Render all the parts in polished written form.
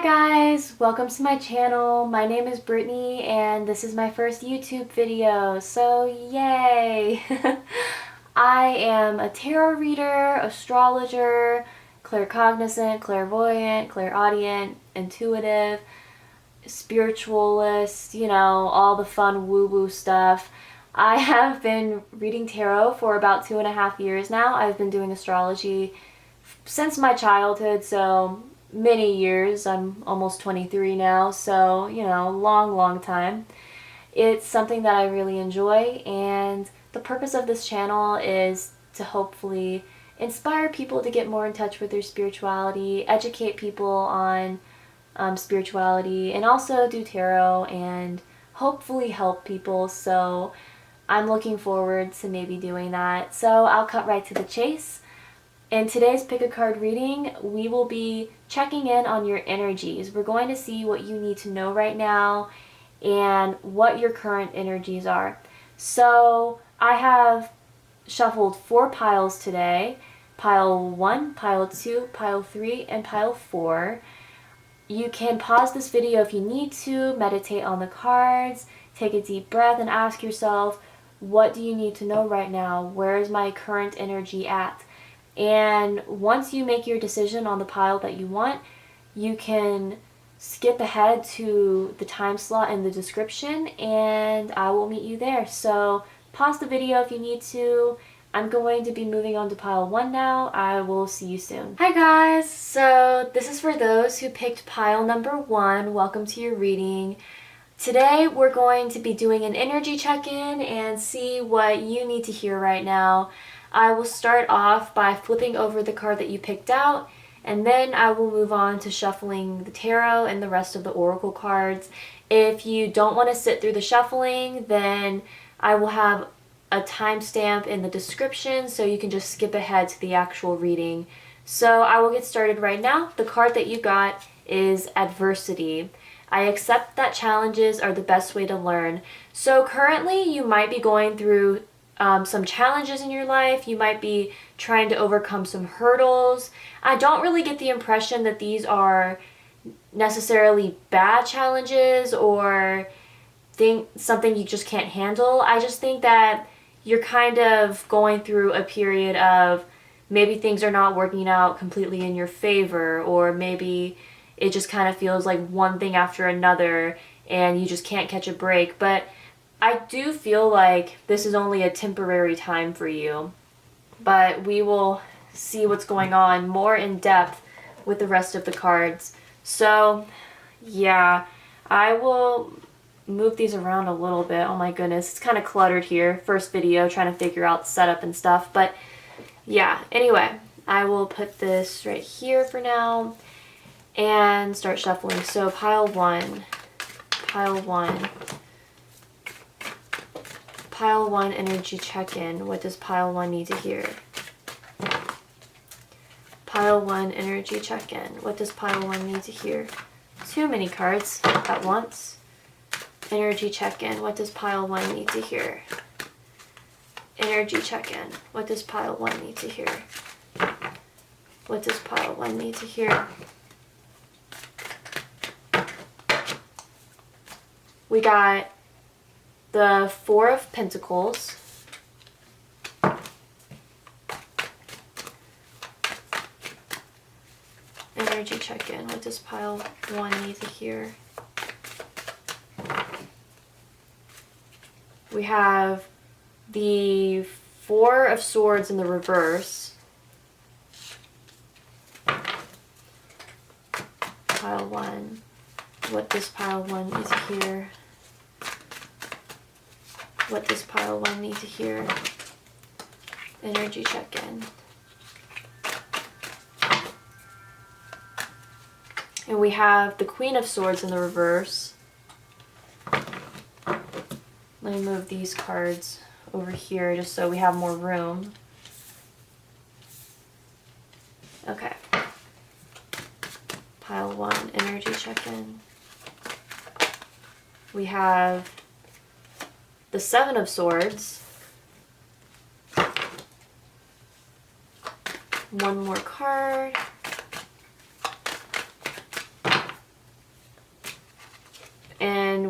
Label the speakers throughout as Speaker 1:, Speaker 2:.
Speaker 1: guys, welcome to my channel. My name is Brittany and this is my first YouTube video, so yay! I am a tarot reader, astrologer, claircognizant, clairvoyant, clairaudient, intuitive, spiritualist, you know, all the fun woo-woo stuff. I have been reading tarot for about 2.5 years now. I've been doing astrology since my childhood, so many years. I'm almost 23 now, so, you know, long time. It's something that I really enjoy, and the purpose of this channel is to hopefully inspire people to get more in touch with their spirituality, educate people on spirituality, and also do tarot and hopefully help people. So I'm looking forward to maybe doing that. So I'll cut right to the chase. In today's pick a card reading, we will be checking in on your energies. We're going to see what you need to know right now and what your current energies are. So I have shuffled 4 piles today. Pile 1, pile 2, pile 3, and pile 4. You can pause this video if you need to, meditate on the cards, take a deep breath and ask yourself, what do you need to know right now? Where is my current energy at? And once you make your decision on the pile that you want, you can skip ahead to the time slot in the description and I will meet you there. So pause the video if you need to. I'm going to be moving on to pile 1 now. I will see you soon. Hi guys! So this is for those who picked pile number 1. Welcome to your reading. Today we're going to be doing an energy check-in and see what you need to hear right now. I will start off by flipping over the card that you picked out, and then I will move on to shuffling the tarot and the rest of the oracle cards. If you don't want to sit through the shuffling, then I will have a timestamp in the description so you can just skip ahead to the actual reading. So I will get started right now. The card that you got is Adversity. I accept that challenges are the best way to learn. So currently you might be going through some challenges in your life. You might be trying to overcome some hurdles. I don't really get the impression that these are necessarily bad challenges or something you just can't handle. I just think that you're kind of going through a period of maybe things are not working out completely in your favor, or maybe it just kind of feels like one thing after another and you just can't catch a break. But I do feel like this is only a temporary time for you, but we will see what's going on more in depth with the rest of the cards. So yeah, I will move these around a little bit. Oh my goodness, it's kind of cluttered here. First video, trying to figure out setup and stuff, but yeah, anyway, I will put this right here for now and start shuffling. So pile 1, pile 1. Pile 1 energy check-in. What does pile 1 need to hear? Pile 1 energy check-in. What does pile 1 need to hear? Too many cards at once. Energy check-in. What does pile 1 need to hear? Energy check-in. What does pile 1 need to hear? What does pile 1 need to hear? We got the 4 of Pentacles, energy check-in. What does pile 1 need to hear? We have the 4 of Swords in the reverse. Pile 1. What does pile 1 need to hear? What does pile 1 need to hear? Energy check-in. And we have the Queen of Swords in the reverse. Let me move these cards over here just so we have more room. Okay. Pile 1, energy check-in. We have the 7 of Swords. One more card.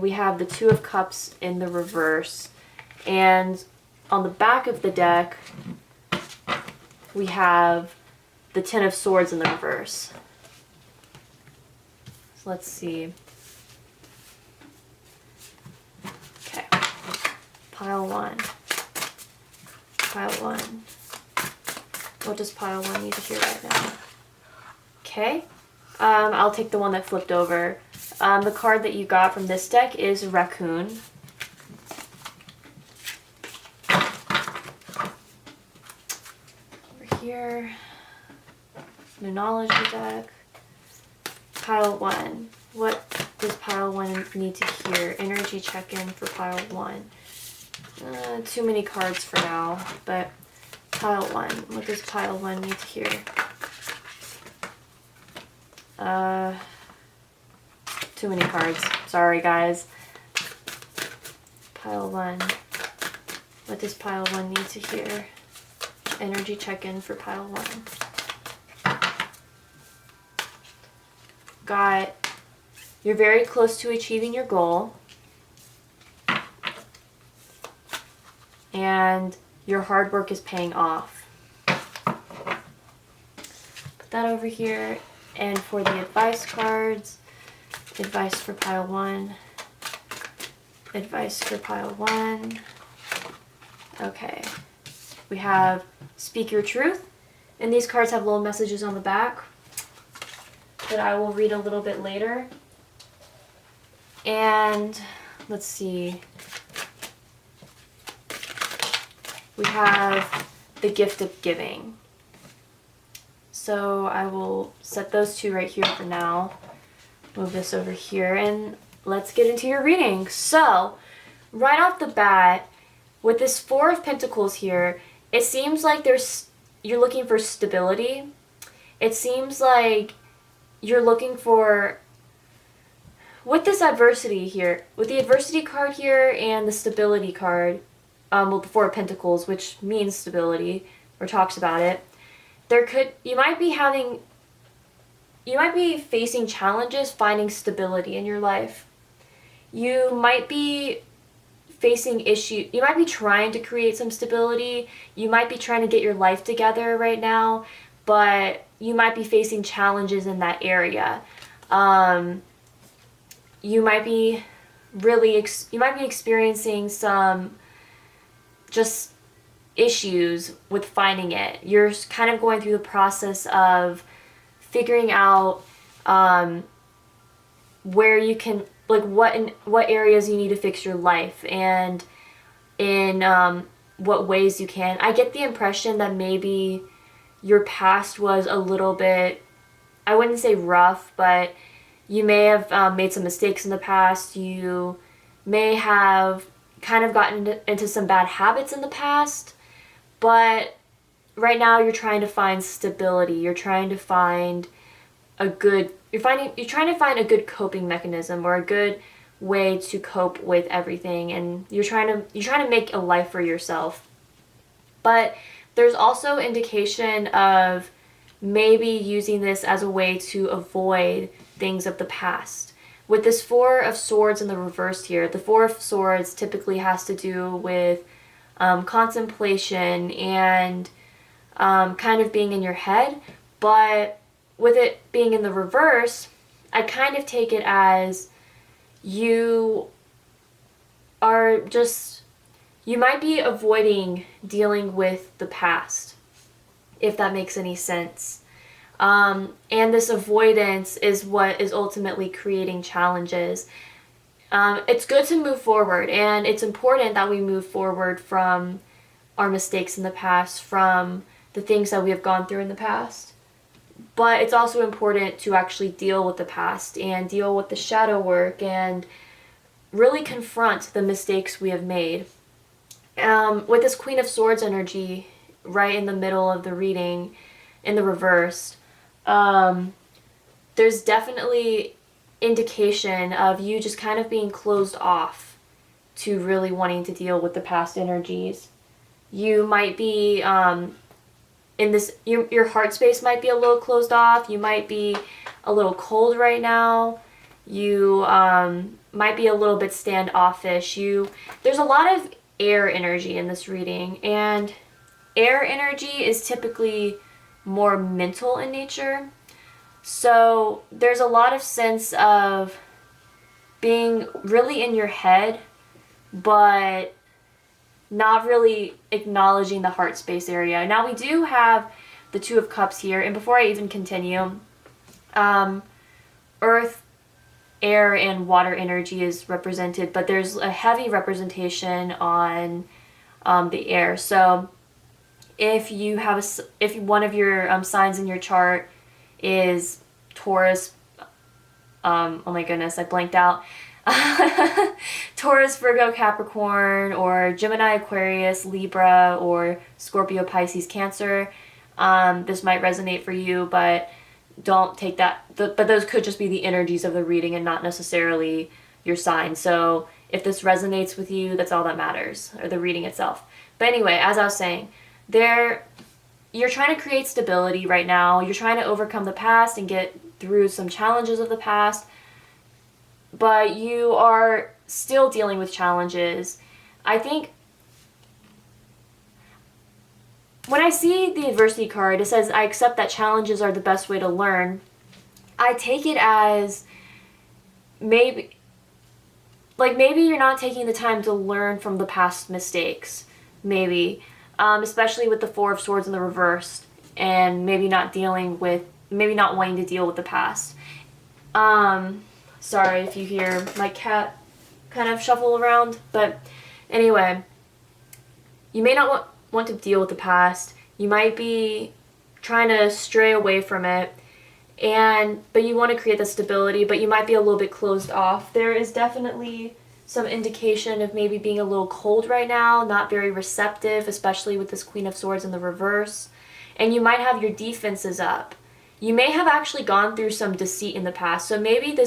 Speaker 1: we have the Two of Cups in the reverse. And on the back of the deck, we have the Ten of Swords in the reverse. So let's see. Okay. Pile 1. Pile 1. What does pile 1 need to hear right now? Okay. I'll take the one that flipped over. The card that you got from this deck is Raccoon. Over here, Moonology deck. Pile 1. What does pile 1 need to hear? Energy check-in for pile 1. Too many cards for now, but pile 1. What does pile 1 need to hear? Too many cards. Sorry, guys. Pile 1. What does pile 1 need to hear? Energy check-in for pile 1. Got, you're very close to achieving your goal. And your hard work is paying off. Put that over here. And for the advice cards, advice for pile 1, advice for pile 1. Okay. We have Speak Your Truth. And these cards have little messages on the back that I will read a little bit later. And let's see. We have the Gift of Giving. So I will set those two right here for now. Move this over here and let's get into your reading. So, right off the bat, with this Four of Pentacles here, it seems like you're looking for stability. It seems like you're looking for, with this adversity here, with the adversity card here and the stability card, well, the Four of Pentacles, which means stability, or talks about it, you might be facing challenges finding stability in your life. You might be facing issues. You might be trying to create some stability. You might be trying to get your life together right now, but you might be facing challenges in that area. You might be experiencing some just issues with finding it. You're kind of going through the process of figuring out where you can, like, what areas you need to fix your life, and in what ways you can. I get the impression that maybe your past was a little bit, I wouldn't say rough, but you may have made some mistakes in the past. You may have kind of gotten into some bad habits in the past. But right now you're trying to find stability. You're trying to find a good coping mechanism, or a good way to cope with everything, and you're trying to make a life for yourself. But there's also indication of maybe using this as a way to avoid things of the past. With this Four of Swords in the reverse here, the Four of Swords typically has to do with contemplation and kind of being in your head. But with it being in the reverse, I kind of take it as you might be avoiding dealing with the past, if that makes any sense. And this avoidance is what is ultimately creating challenges. It's good to move forward, and it's important that we move forward from our mistakes in the past, from the things that we have gone through in the past. But it's also important to actually deal with the past and deal with the shadow work and really confront the mistakes we have made. With this Queen of Swords energy right in the middle of the reading in the reverse, there's definitely indication of you just kind of being closed off to really wanting to deal with the past energies. You might be in this, your heart space might be a little closed off. You might be a little cold right now, You might be a little bit standoffish. There's a lot of air energy in this reading, and air energy is typically more mental in nature. So there's a lot of sense of being really in your head, but not really acknowledging the heart space area. Now we do have the Two of Cups here, and before I even continue, earth, air, and water energy is represented, but there's a heavy representation on the air. So if one of your signs in your chart is Taurus, oh my goodness, I blanked out. Taurus, Virgo, Capricorn, or Gemini, Aquarius, Libra, or Scorpio, Pisces, Cancer, this might resonate for you, but don't take that. But those could just be the energies of the reading and not necessarily your sign. So if this resonates with you, that's all that matters, or the reading itself. But anyway, as I was saying, you're trying to create stability right now. You're trying to overcome the past and get through some challenges of the past, but you are still dealing with challenges. I think when I see the adversity card, it says, I accept that challenges are the best way to learn. I take it as maybe you're not taking the time to learn from the past mistakes. Maybe. Especially with the Four of Swords in the reverse, and maybe not wanting to deal with the past. Sorry if you hear my cat kind of shuffle around, but anyway, you may not want to deal with the past. You might be trying to stray away from it, but you want to create the stability, but you might be a little bit closed off. There is definitely some indication of maybe being a little cold right now, not very receptive, especially with this Queen of Swords in the reverse. And you might have your defenses up. You may have actually gone through some deceit in the past. So maybe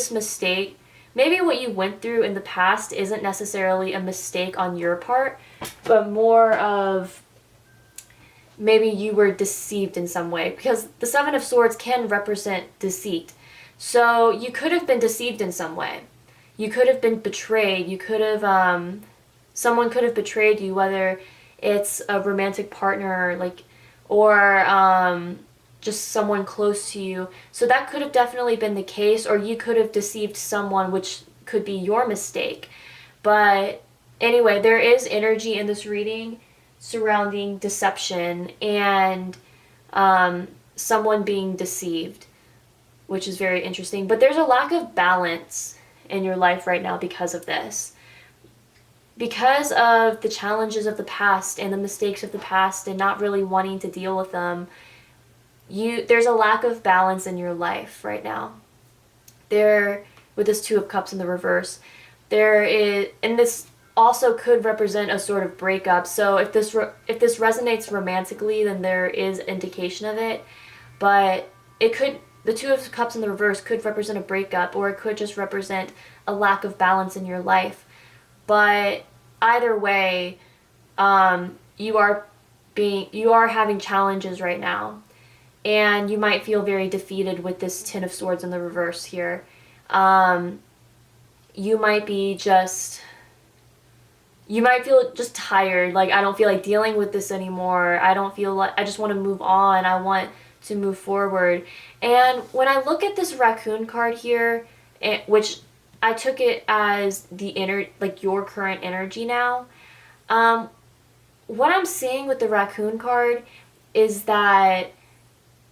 Speaker 1: maybe what you went through in the past isn't necessarily a mistake on your part, but more of maybe you were deceived in some way, because the Seven of Swords can represent deceit. So you could have been deceived in some way. You could have been betrayed. You could have, someone could have betrayed you, whether it's a romantic partner, or just someone close to you. So that could have definitely been the case, or you could have deceived someone, which could be your mistake. But anyway, there is energy in this reading surrounding deception and someone being deceived, which is very interesting. But there's a lack of balance in your life right now because of this. Because of the challenges of the past and the mistakes of the past and not really wanting to deal with them, there's a lack of balance in your life right now. With this Two of Cups in the reverse, and this also could represent a sort of breakup. So if this resonates romantically, then there is indication of it, but the Two of Cups in the reverse could represent a breakup, or it could just represent a lack of balance in your life. But either way, you are having challenges right now, and you might feel very defeated with this Ten of Swords in the reverse here. You might feel just tired, like, I don't feel like dealing with this anymore. I just want to move on. I want to move forward. And when I look at this raccoon card here, which I took it as your current energy now, what I'm seeing with the raccoon card is that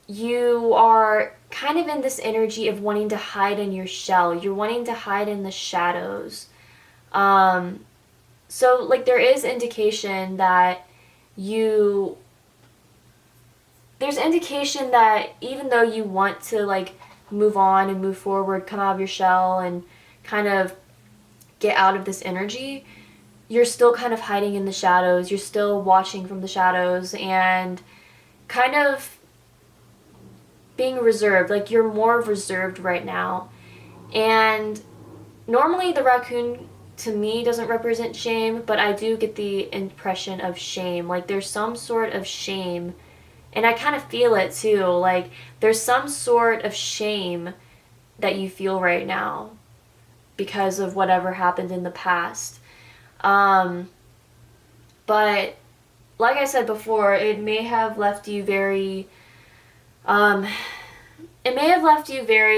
Speaker 1: you are kind of in this energy of wanting to hide in your shell. You're wanting to hide in the shadows. So there is indication that there's indication that even though you want to move on and move forward, come out of your shell and kind of get out of this energy, you're still kind of hiding in the shadows. You're still watching from the shadows and kind of being reserved. You're more reserved right now. And normally the raccoon to me doesn't represent shame, but I do get the impression of shame. There's some sort of shame, and I kind of feel it too. There's some sort of shame that you feel right now. because of whatever happened in the past. But like I said before, it may have left you very,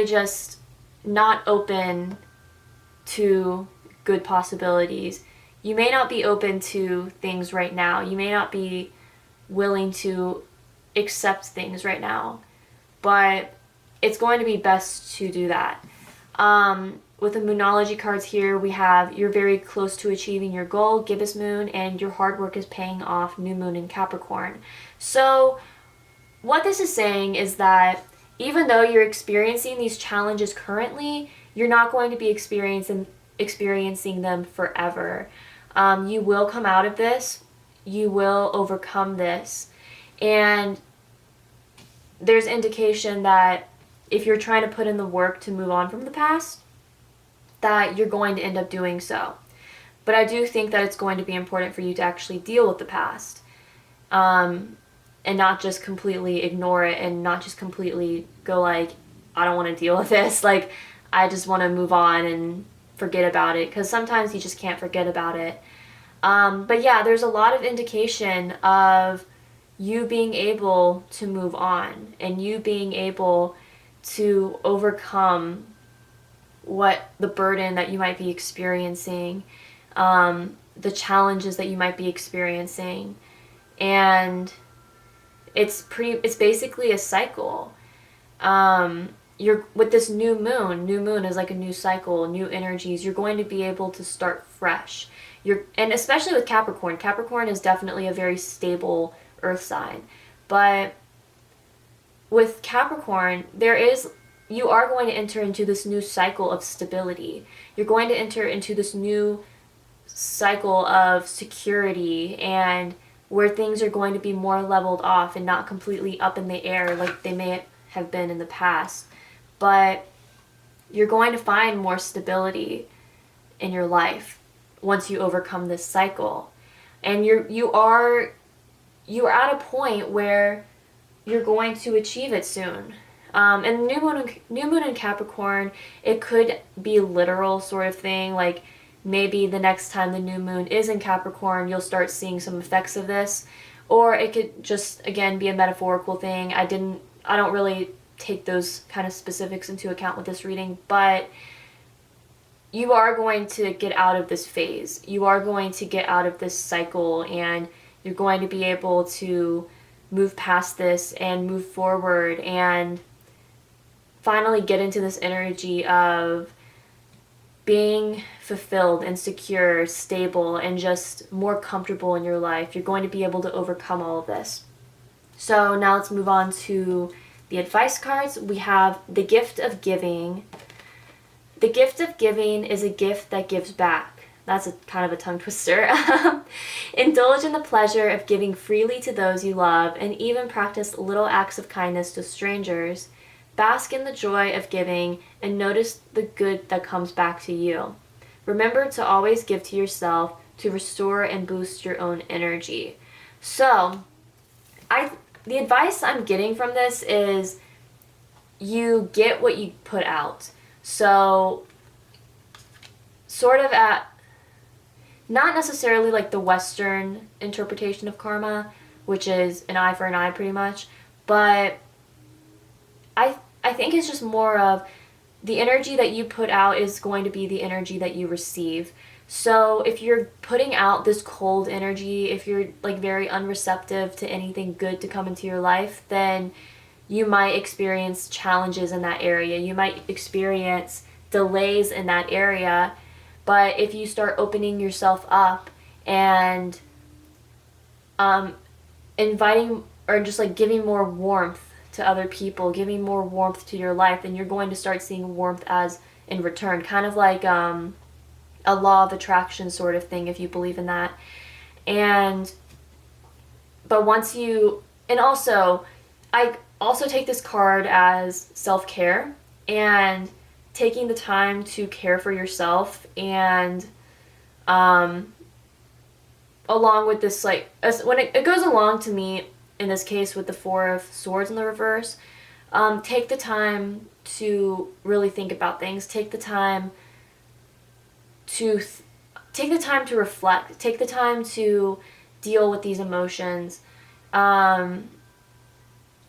Speaker 1: just not open to good possibilities. You may not be open to things right now. You may not be willing to accept things right now, but it's going to be best to do that. With the Moonology cards here, we have you're very close to achieving your goal, gibbous moon, and your hard work is paying off, new moon in Capricorn. So what this is saying is that even though you're experiencing these challenges currently, you're not going to be experiencing them forever. You will come out of this. You will overcome this. And there's indication that if you're trying to put in the work to move on from the past, that you're going to end up doing so. But I do think that it's going to be important for you to actually deal with the past, and not just completely ignore it, and not just completely go like, I don't want to deal with this. Like, I just want to move on and forget about it, because sometimes you just can't forget about it. But yeah, there's a lot of indication of you being able to move on and you being able to overcome what the burden that you might be experiencing, the challenges that you might be experiencing. And it's basically a cycle. You're with this new moon is like a new cycle, new energies. You're going to be able to start fresh. And especially with Capricorn is definitely a very stable earth sign. But with Capricorn, you are going to enter into this new cycle of stability. You're going to enter into this new cycle of security, and where things are going to be more leveled off and not completely up in the air like they may have been in the past. But you're going to find more stability in your life once you overcome this cycle. And you are at a point where you're going to achieve it soon. And new moon in Capricorn, it could be literal sort of thing. Like maybe the next time the new moon is in Capricorn, you'll start seeing some effects of this. Or it could just, again, be a metaphorical thing. I don't really take those kind of specifics into account with this reading, but you are going to get out of this phase. You are going to get out of this cycle, and you're going to be able to move past this and move forward and finally get into this energy of being fulfilled and secure, stable, and just more comfortable in your life. You're going to be able to overcome all of this. So now let's move on to the advice cards. We have the gift of giving. The gift of giving is a gift that gives back. That's a kind of a tongue twister. Indulge in the pleasure of giving freely to those you love, and even practice little acts of kindness to strangers. Bask in the joy of giving and notice the good that comes back to you. Remember to always give to yourself to restore and boost your own energy. So, the advice I'm getting from this is you get what you put out. So, sort of not necessarily like the Western interpretation of karma, which is an eye for an eye pretty much, but I think it's just more of the energy that you put out is going to be the energy that you receive. So if you're putting out this cold energy, if you're like very unreceptive to anything good to come into your life, then you might experience challenges in that area. You might experience delays in that area. But if you start opening yourself up and inviting or just like giving more warmth to other people, giving more warmth to your life, then you're going to start seeing warmth as in return. Kind of like a law of attraction sort of thing, if you believe in that. But once you, and also, I also take this card as self-care and taking the time to care for yourself, and along with this, like, when it goes along to me, in this case with the Four of Swords in the reverse, take the time to really think about things. Take the time to take the time to reflect, take the time to deal with these emotions.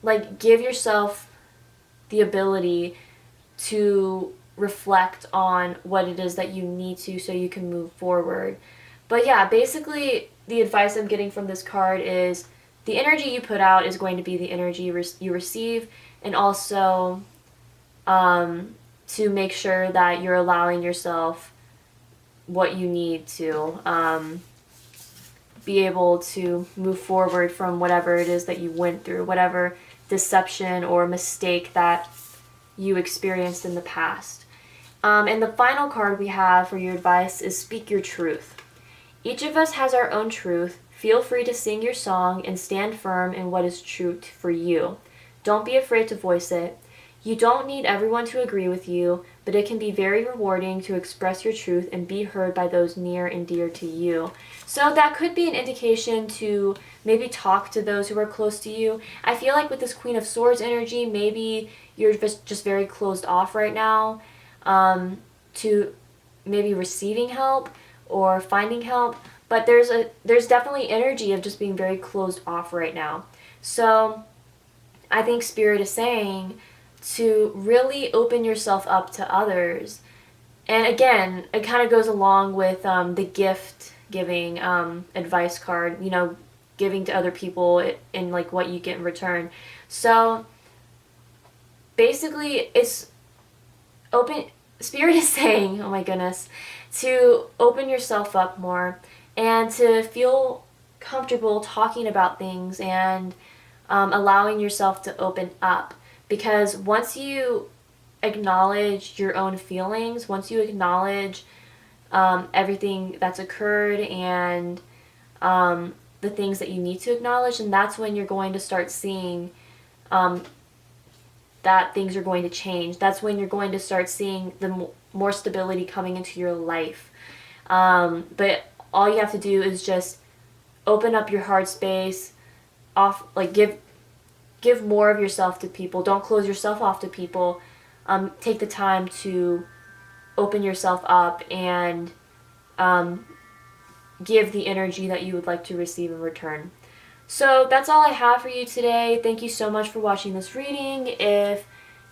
Speaker 1: Like, give yourself the ability to reflect on what it is that you need to so you can move forward. But yeah, basically the advice I'm getting from this card is the energy you put out is going to be the energy you receive, and also to make sure that you're allowing yourself what you need to be able to move forward from whatever it is that you went through, whatever deception or mistake that you experienced in the past. And the final card we have for your advice is Speak Your Truth. Each of us has our own truth. Feel free to sing your song and stand firm in what is true for you. Don't be afraid to voice it. You don't need everyone to agree with you, but it can be very rewarding to express your truth and be heard by those near and dear to you. So that could be an indication to maybe talk to those who are close to you. I feel like with this Queen of Swords energy, maybe you're just very closed off right now to maybe receiving help or finding help. But there's definitely energy of just being very closed off right now. So I think Spirit is saying to really open yourself up to others. And again, it kind of goes along with the gift giving advice card, you know, giving to other people in like what you get in return. So basically it's open. Spirit is saying, oh my goodness, to open yourself up more and to feel comfortable talking about things and allowing yourself to open up. Because once you acknowledge your own feelings, once you acknowledge everything that's occurred and the things that you need to acknowledge, and that's when you're going to start seeing that things are going to change. That's when you're going to start seeing the more stability coming into your life. But all you have to do is just open up your heart space, give more of yourself to people. Don't close yourself off to people. Take the time to open yourself up and give the energy that you would like to receive in return. So that's all I have for you today. Thank you so much for watching this reading. If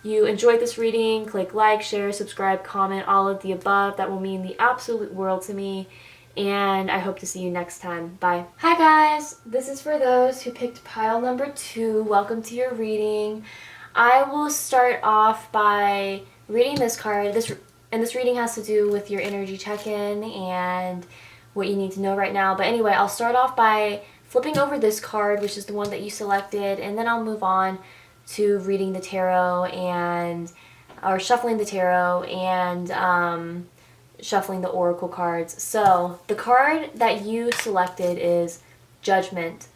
Speaker 1: you enjoyed this reading, click like, share, subscribe, comment, all of the above. That will mean the absolute world to me. And I hope to see you next time. Bye. Hi guys, this is for those who picked pile number 2. Welcome to your reading. I will start off by reading this card. This reading has to do with your energy check-in and what you need to know right now. But anyway, I'll start off by flipping over this card, which is the one that you selected, and then I'll move on to reading the tarot or shuffling the tarot and shuffling the oracle cards. So the card that you selected is Judgment.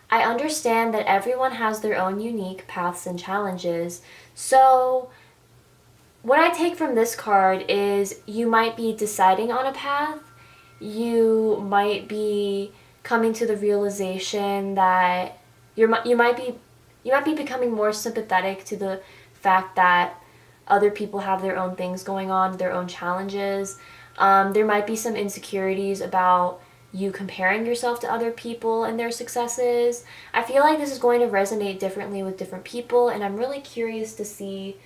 Speaker 1: I understand that everyone has their own unique paths and challenges. So what I take from this card is you might be deciding on a path. You might be coming to the realization that you might be becoming more sympathetic to the fact that other people have their own things going on, their own challenges. There might be some insecurities about you comparing yourself to other people and their successes. I feel like this is going to resonate differently with different people, and I'm really curious to see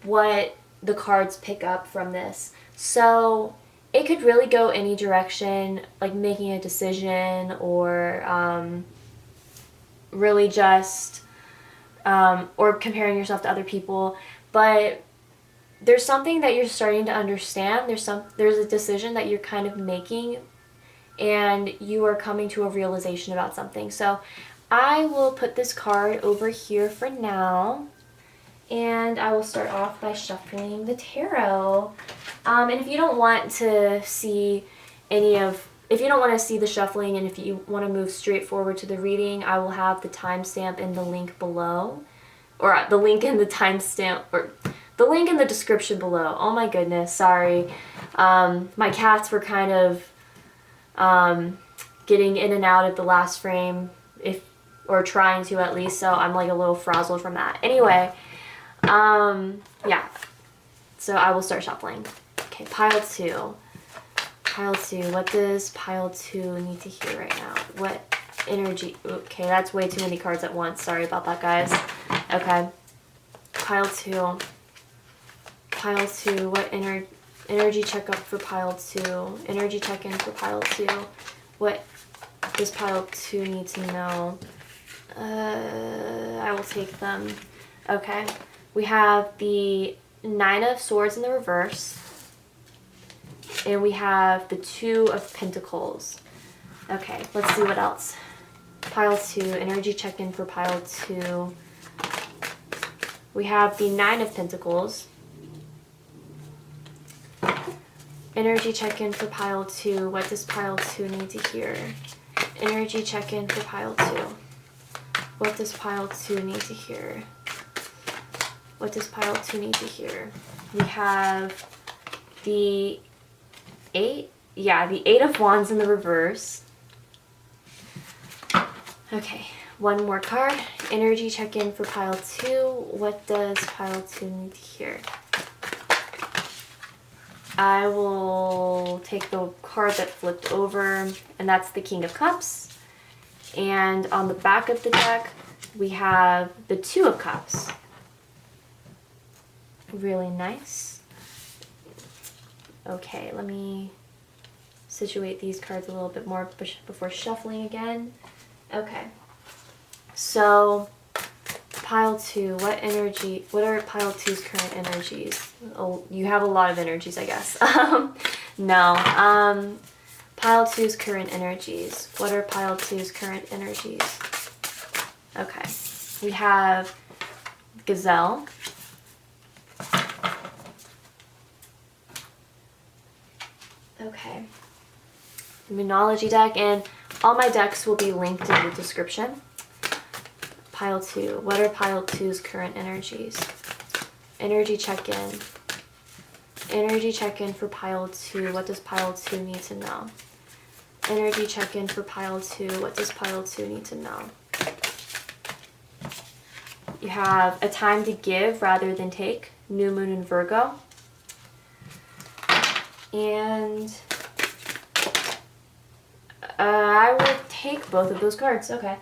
Speaker 1: what the cards pick up from this. So it could really go any direction, like making a decision or really just or comparing yourself to other people. But there's something that you're starting to understand. There's a decision that you're kind of making, and you are coming to a realization about something. So I will put this card over here for now, and I will start off by shuffling the tarot. And if you don't want to see if you don't want to see the shuffling, and if you want to move straight forward to the reading, I will have the timestamp in the link below, or the link in the timestamp, or the link in the description below. Oh my goodness, sorry. My cats were kind of getting in and out at the last frame, or trying to at least, so I'm like a little frazzled from that. Anyway, yeah, so I will start shuffling. Okay, pile 2. Pile 2. What does pile 2 need to hear right now? What energy? Okay, that's way too many cards at once. Sorry about that, guys. Okay. Pile 2. Pile 2. What energy checkup for pile 2? Energy check-in for pile 2. What does pile 2 need to know? I will take them. Okay. We have the 9 of Swords in the reverse. And we have the 2 of Pentacles. Okay, let's see what else. Pile 2, energy check-in for pile 2. We have the 9 of Pentacles. Energy check-in for pile 2. What does pile 2 need to hear? Energy check-in for pile 2. What does pile 2 need to hear? What does pile 2 need to hear? We have the 8. Yeah, the 8 of Wands in the reverse. Okay, one more card. Energy check-in for pile 2. What does pile 2 need to hear? I will take the card that flipped over, and that's the King of Cups. And on the back of the deck, we have the 2 of Cups. Really nice. Okay, let me situate these cards a little bit more before shuffling again. Okay, so pile 2, what are pile 2's current energies? Oh, you have a lot of energies, I guess. No, pile 2's current energies. What are pile 2's current energies? Okay, we have Gazelle. Okay, the Moonology deck, and all my decks will be linked in the description. Pile 2, what are pile 2's current energies? Energy check-in. Energy check-in for pile 2. What does pile 2 need to know? Energy check-in for pile 2. What does pile 2 need to know? You have a time to give rather than take. New Moon in Virgo. And I will take both of those cards. Okay.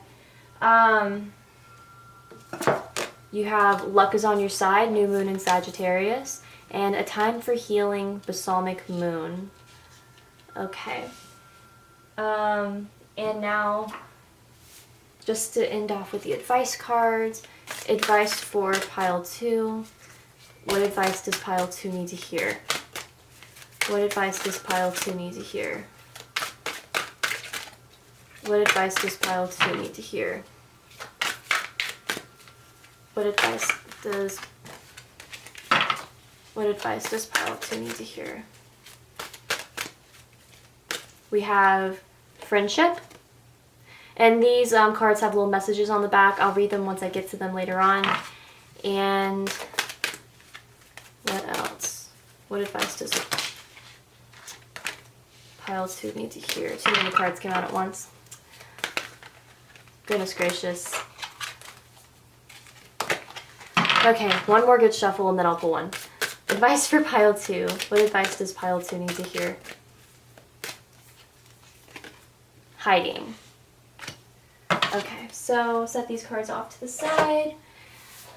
Speaker 1: You have luck is on your side, new moon in Sagittarius, and a time for healing, balsamic moon. Okay. And now, just to end off with the advice cards, advice for pile 2. What advice does pile 2 need to hear? What advice does pile 2 need to hear? What advice does pile 2 need to hear? What advice does pile 2 need to hear? We have friendship. And these cards have little messages on the back. I'll read them once I get to them later on. And what else? What advice does pile 2 need to hear? Too many cards came out at once. Goodness gracious. Okay, one more good shuffle and then I'll pull one. Advice for pile 2. What advice does pile 2 need to hear? Hiding. Okay, so set these cards off to the side.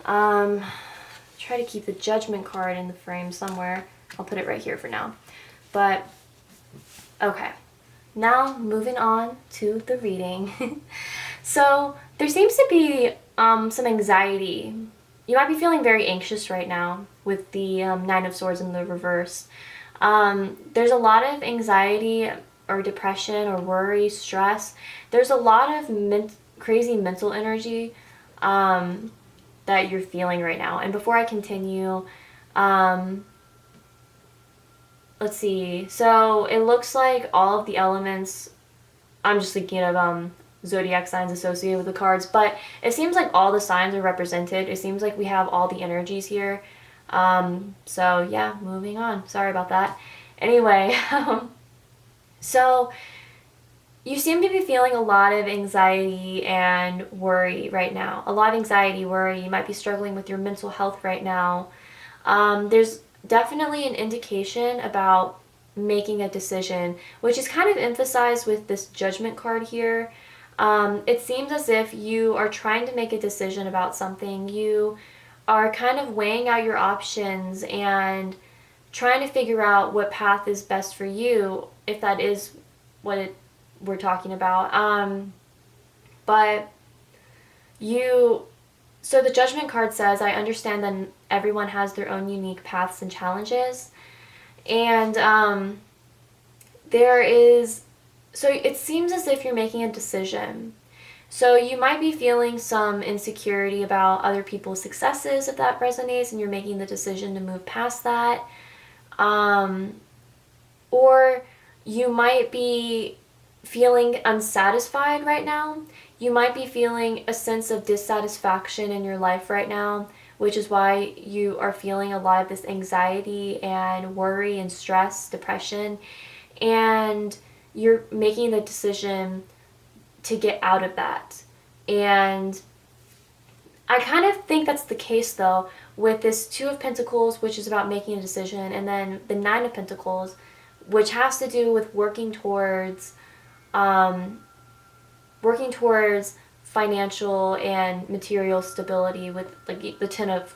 Speaker 1: Try to keep the Judgment card in the frame somewhere. I'll put it right here for now. But, okay. Now, moving on to the reading. So, there seems to be some anxiety. You might be feeling very anxious right now with the 9 of Swords in the reverse. There's a lot of anxiety or depression or worry, stress. There's a lot of crazy mental energy that you're feeling right now. And before I continue, let's see. So it looks like all of the elements, I'm just thinking of zodiac signs associated with the cards, but it seems like all the signs are represented. It seems like we have all the energies here. So yeah, moving on. Sorry about that. Anyway, so you seem to be feeling a lot of anxiety and worry right now. A lot of anxiety, worry. You might be struggling with your mental health right now. There's definitely an indication about making a decision, which is kind of emphasized with this Judgment card here. It seems as if you are trying to make a decision about something. You are kind of weighing out your options and trying to figure out what path is best for you, if that is we're talking about. But so the Judgment card says, I understand that everyone has their own unique paths and challenges. And so it seems as if you're making a decision. So you might be feeling some insecurity about other people's successes, if that resonates, and you're making the decision to move past that. Or you might be feeling unsatisfied right now. You might be feeling a sense of dissatisfaction in your life right now, which is why you are feeling a lot of this anxiety and worry and stress, depression, and you're making the decision to get out of that. And I kind of think that's the case, though, with this Two of Pentacles, which is about making a decision, and then the Nine of Pentacles, which has to do with working towards financial and material stability, with like the Ten of,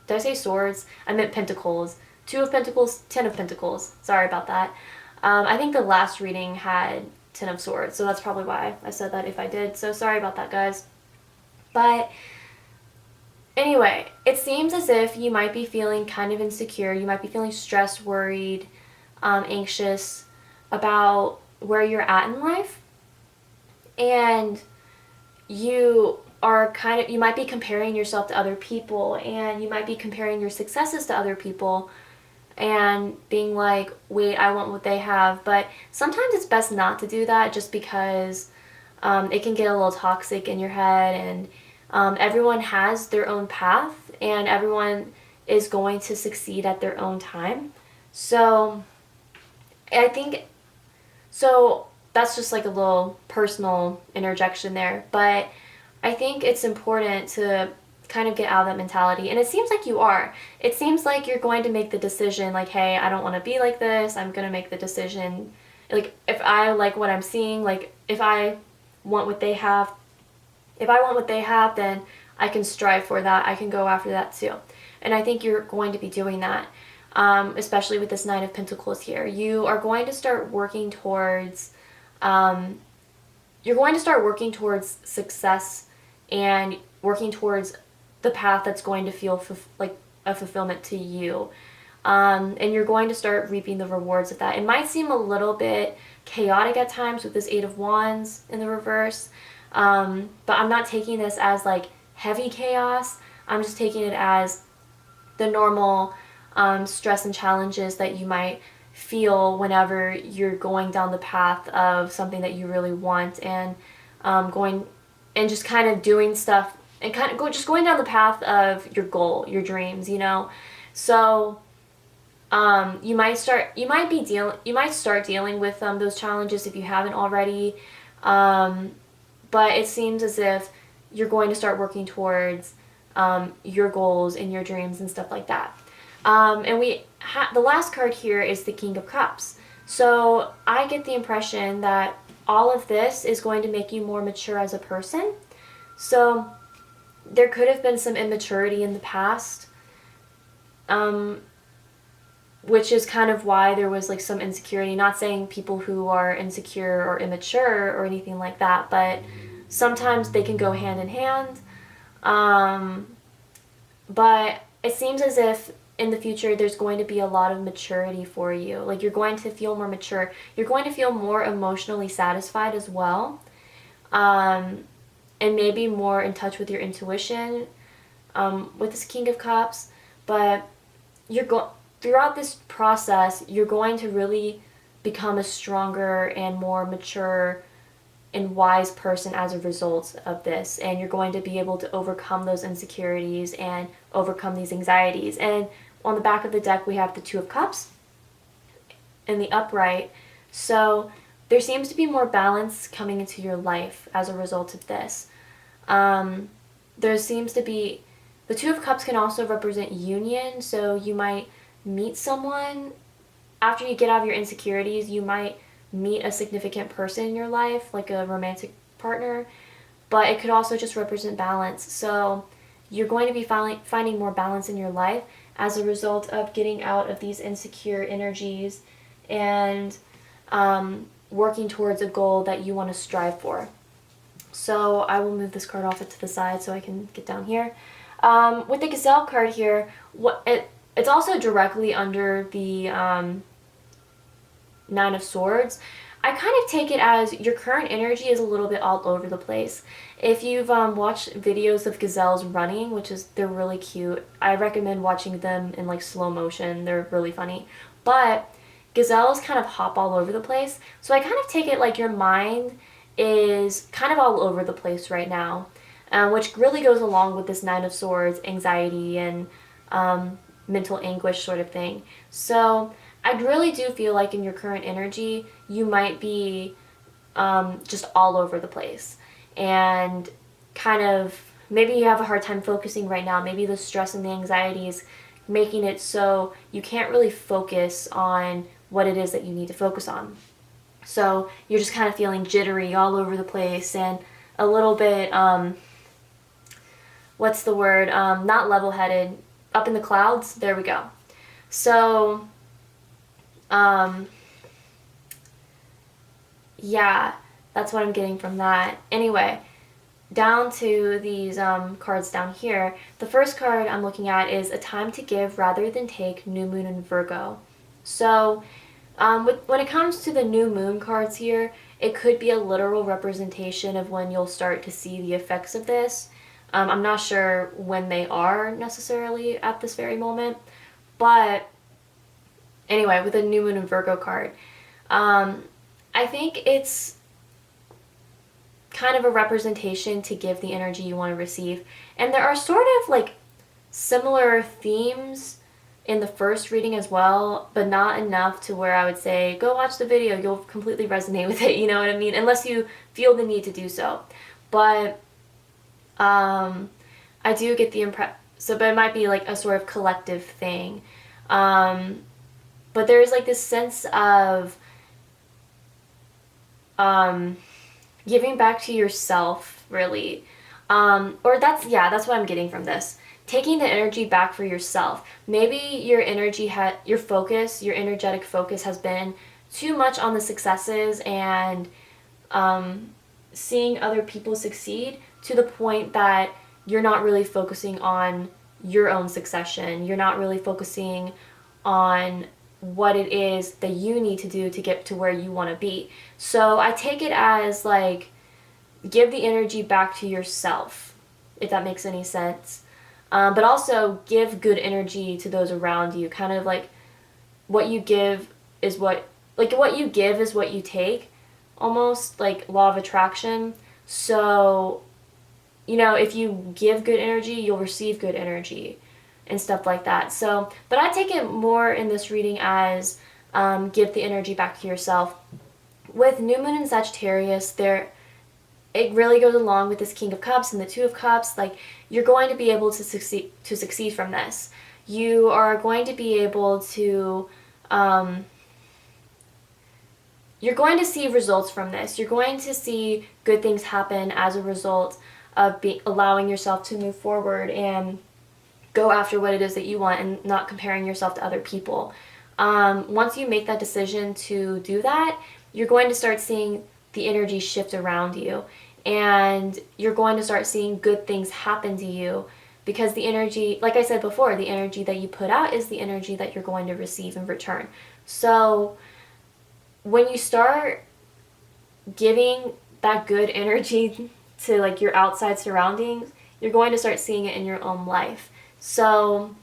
Speaker 1: did I say swords? I meant pentacles. Two of Pentacles, Ten of Pentacles. Sorry about that. I think the last reading had Ten of Swords, so that's probably why I said that if I did. So sorry about that, guys. But anyway, it seems as if you might be feeling kind of insecure. You might be feeling stressed, worried, anxious about where you're at in life. And you might be comparing yourself to other people, and you might be comparing your successes to other people and being like, wait, I want what they have. But sometimes it's best not to do that, just because it can get a little toxic in your head, and everyone has their own path, and everyone is going to succeed at their own time. So I think, so that's just like a little personal interjection there, but I think it's important to kind of get out of that mentality. And it seems like you are. It seems like you're going to make the decision, like, hey, I don't want to be like this. I'm going to make the decision. Like, if I like what I'm seeing, like, if I want what they have, then I can strive for that. I can go after that too. And I think you're going to be doing that, especially with this Nine of Pentacles here. You are going to start working towards success, and working towards the path that's going to feel like a fulfillment to you. And you're going to start reaping the rewards of that. It might seem a little bit chaotic at times with this Eight of Wands in the reverse, but I'm not taking this as like heavy chaos. I'm just taking it as the normal stress and challenges that you might feel whenever you're going down the path of something that you really want, and going and just kind of doing stuff and kind of going down the path of your goal, your dreams, you know. So you might start dealing with those challenges if you haven't already, but it seems as if you're going to start working towards your goals and your dreams and stuff like that. And the last card here is the King of Cups. So I get the impression that all of this is going to make you more mature as a person. So there could have been some immaturity in the past, which is kind of why there was like some insecurity. Not saying people who are insecure or immature or anything like that, but sometimes they can go hand in hand. But it seems as if in the future there's going to be a lot of maturity for you. Like, you're going to feel more mature. You're going to feel more emotionally satisfied as well. And maybe more in touch with your intuition with this King of Cups. But throughout this process, you're going to really become a stronger and more mature and wise person as a result of this. And you're going to be able to overcome those insecurities and overcome these anxieties. And on the back of the deck, we have the Two of Cups in the upright. So there seems to be more balance coming into your life as a result of this. There seems to be, the Two of Cups can also represent union. So you might meet someone after you get out of your insecurities, you might meet a significant person in your life, like a romantic partner, but it could also just represent balance. So you're going to be finding more balance in your life as a result of getting out of these insecure energies and working towards a goal that you want to strive for. So I will move this card off to the side so I can get down here. With the Gazelle card here, it's also directly under the Nine of Swords. I kind of take it as your current energy is a little bit all over the place. If you've watched videos of gazelles running, they're really cute. I recommend watching them in like slow motion. They're really funny. But gazelles kind of hop all over the place. So I kind of take it like your mind is kind of all over the place right now, which really goes along with this Nine of Swords, anxiety and mental anguish sort of thing. So I really do feel like in your current energy, you might be just all over the place. And kind of, maybe you have a hard time focusing right now. Maybe the stress and the anxiety is making it so you can't really focus on what it is that you need to focus on. So you're just kind of feeling jittery all over the place and a little bit, what's the word? Not level-headed, up in the clouds. There we go. So yeah, that's what I'm getting from that. Anyway, down to these cards down here. The first card I'm looking at is a time to give rather than take, new moon in Virgo. So when it comes to the new moon cards here, it could be a literal representation of when you'll start to see the effects of this. I'm not sure when they are necessarily at this very moment, but anyway, with a new moon in Virgo card, I think it's kind of a representation to give the energy you want to receive. And there are sort of like similar themes in the first reading as well, but not enough to where I would say, go watch the video, you'll completely resonate with it, you know what I mean? Unless you feel the need to do so. But I do get the impression, but it might be like a sort of collective thing. But there's like this sense of giving back to yourself, really. Or that's what I'm getting from this. Taking the energy back for yourself. Maybe your energy your focus, your energetic focus has been too much on the successes and seeing other people succeed to the point that you're not really focusing on your own succession. You're not really focusing on what it is that you need to do to get to where you want to be. So I take it as like, give the energy back to yourself, if that makes any sense. But also give good energy to those around you. Kind of like what you give is what you take, almost like law of attraction. So, you know, if you give good energy, you'll receive good energy and stuff like that. So, but I take it more in this reading as give the energy back to yourself. With New Moon in Sagittarius, it really goes along with this King of Cups and the Two of Cups. Like, you're going to be able to succeed from this. You are going to be able to, you're going to see results from this. You're going to see good things happen as a result of allowing yourself to move forward and go after what it is that you want and not comparing yourself to other people. Once you make that decision to do that, you're going to start seeing the energy shift around you. And you're going to start seeing good things happen to you because the energy, like I said before, the energy that you put out is the energy that you're going to receive in return. So when you start giving that good energy to like your outside surroundings, you're going to start seeing it in your own life. So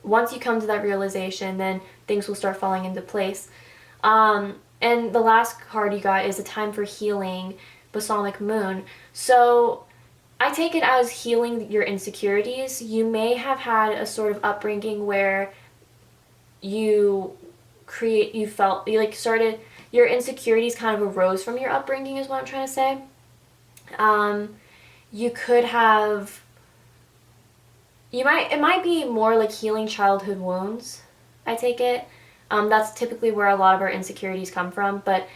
Speaker 1: once you come to that realization, then things will start falling into place. And the last card you got is a time for healing, Balsamic Moon. So I take it as healing your insecurities. You may have had a sort of upbringing where your insecurities kind of arose from your upbringing is what I'm trying to say. It might be more like healing childhood wounds, I take it. That's typically where a lot of our insecurities come from. But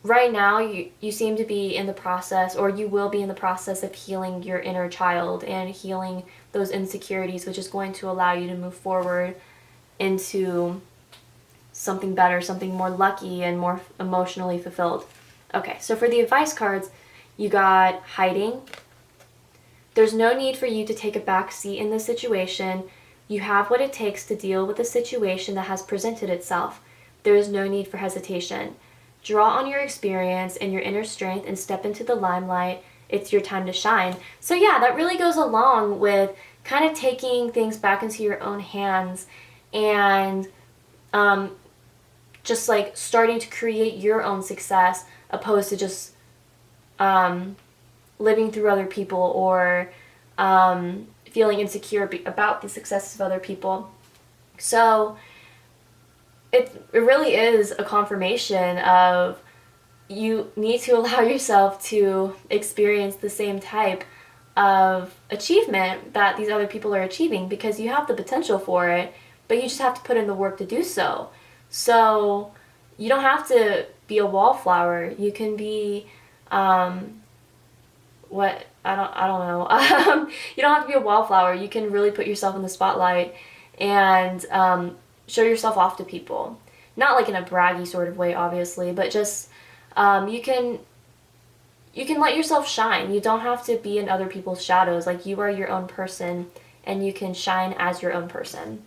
Speaker 1: right now, you seem to be in the process, or you will be in the process of healing your inner child and healing those insecurities, which is going to allow you to move forward into something better, something more lucky and more emotionally fulfilled. Okay, so for the advice cards, you got hiding. There's no need for you to take a back seat in this situation. You have what it takes to deal with the situation that has presented itself. There is no need for hesitation. Draw on your experience and your inner strength and step into the limelight. It's your time to shine. So yeah, that really goes along with kind of taking things back into your own hands and just like starting to create your own success, opposed to just living through other people or feeling insecure about the successes of other people. So it really is a confirmation of you need to allow yourself to experience the same type of achievement that these other people are achieving, because you have the potential for it, but you just have to put in the work to do so. So you don't have to be a wallflower. You can be what I don't know. You don't have to be a wallflower. You can really put yourself in the spotlight and show yourself off to people. Not like in a braggy sort of way, obviously, but just you can let yourself shine. You don't have to be in other people's shadows. Like, you are your own person, and you can shine as your own person.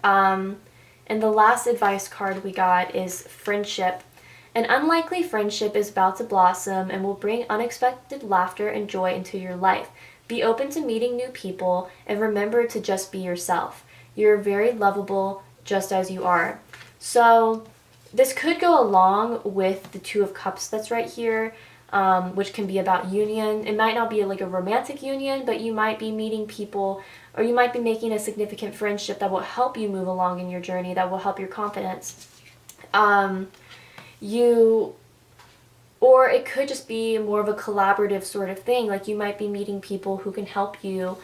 Speaker 1: And the last advice card we got is friendship. An unlikely friendship is about to blossom and will bring unexpected laughter and joy into your life. Be open to meeting new people and remember to just be yourself. You're very lovable just as you are. So this could go along with the Two of Cups that's right here, which can be about union. It might not be like a romantic union, but you might be meeting people, or you might be making a significant friendship that will help you move along in your journey, that will help your confidence. Or it could just be more of a collaborative sort of thing. Like, you might be meeting people who can help you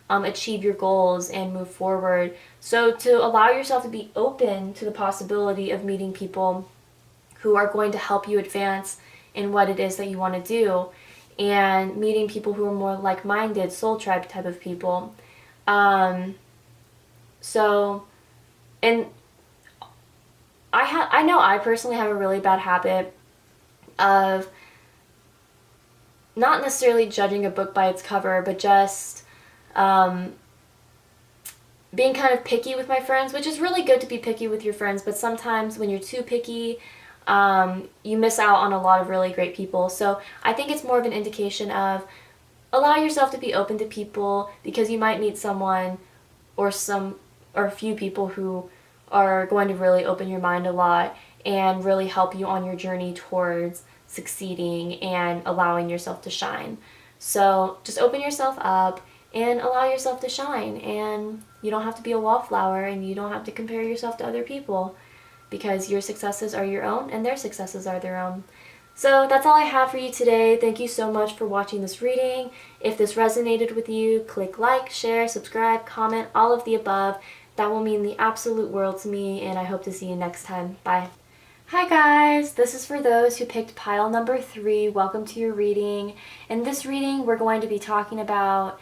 Speaker 1: achieve your goals and move forward. So to allow yourself to be open to the possibility of meeting people who are going to help you advance in what it is that you want to do, and meeting people who are more like-minded, soul tribe type of people. And I know I personally have a really bad habit of not necessarily judging a book by its cover, but just being kind of picky with my friends, which is really good to be picky with your friends, but sometimes when you're too picky, you miss out on a lot of really great people. So I think it's more of an indication of allow yourself to be open to people, because you might meet someone or a few people who are going to really open your mind a lot and really help you on your journey towards succeeding and allowing yourself to shine. So just open yourself up and allow yourself to shine, and you don't have to be a wallflower, and you don't have to compare yourself to other people, because your successes are your own and their successes are their own. So that's all I have for you today. Thank you so much for watching this reading. If this resonated with you, click like, share, subscribe, comment, all of the above. That will mean the absolute world to me, and I hope to see you next time. Bye. Hi guys, this is for those who picked pile number 3. Welcome to your reading. In this reading, we're going to be talking about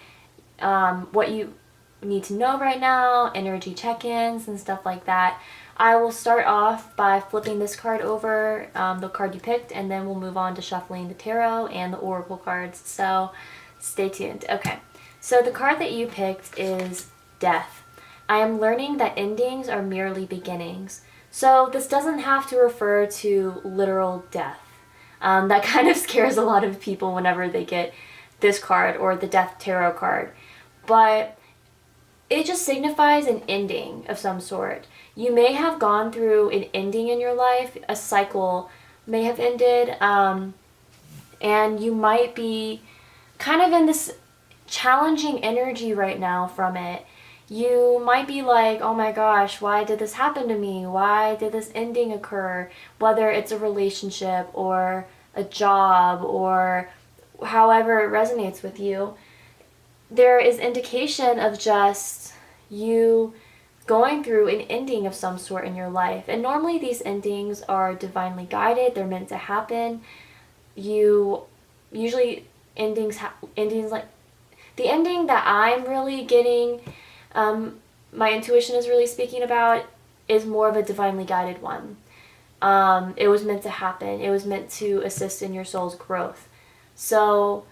Speaker 1: what you need to know right now, energy check-ins and stuff like that. I will start off by flipping this card over, the card you picked, and then we'll move on to shuffling the tarot and the oracle cards. So stay tuned. Okay, so the card that you picked is Death. I am learning that endings are merely beginnings. So this doesn't have to refer to literal death. That kind of scares a lot of people whenever they get this card or the Death Tarot card. But it just signifies an ending of some sort. You may have gone through an ending in your life, a cycle may have ended, and you might be kind of in this challenging energy right now from it. You might be like, oh my gosh, why did this happen to me? Why did this ending occur? Whether it's a relationship or a job or however it resonates with you, there is indication of just you going through an ending of some sort in your life. And normally these endings are divinely guided. They're meant to happen. You usually endings like the ending that I'm really getting, my intuition is really speaking about, is more of a divinely guided one. It was meant to happen. It was meant to assist in your soul's growth. So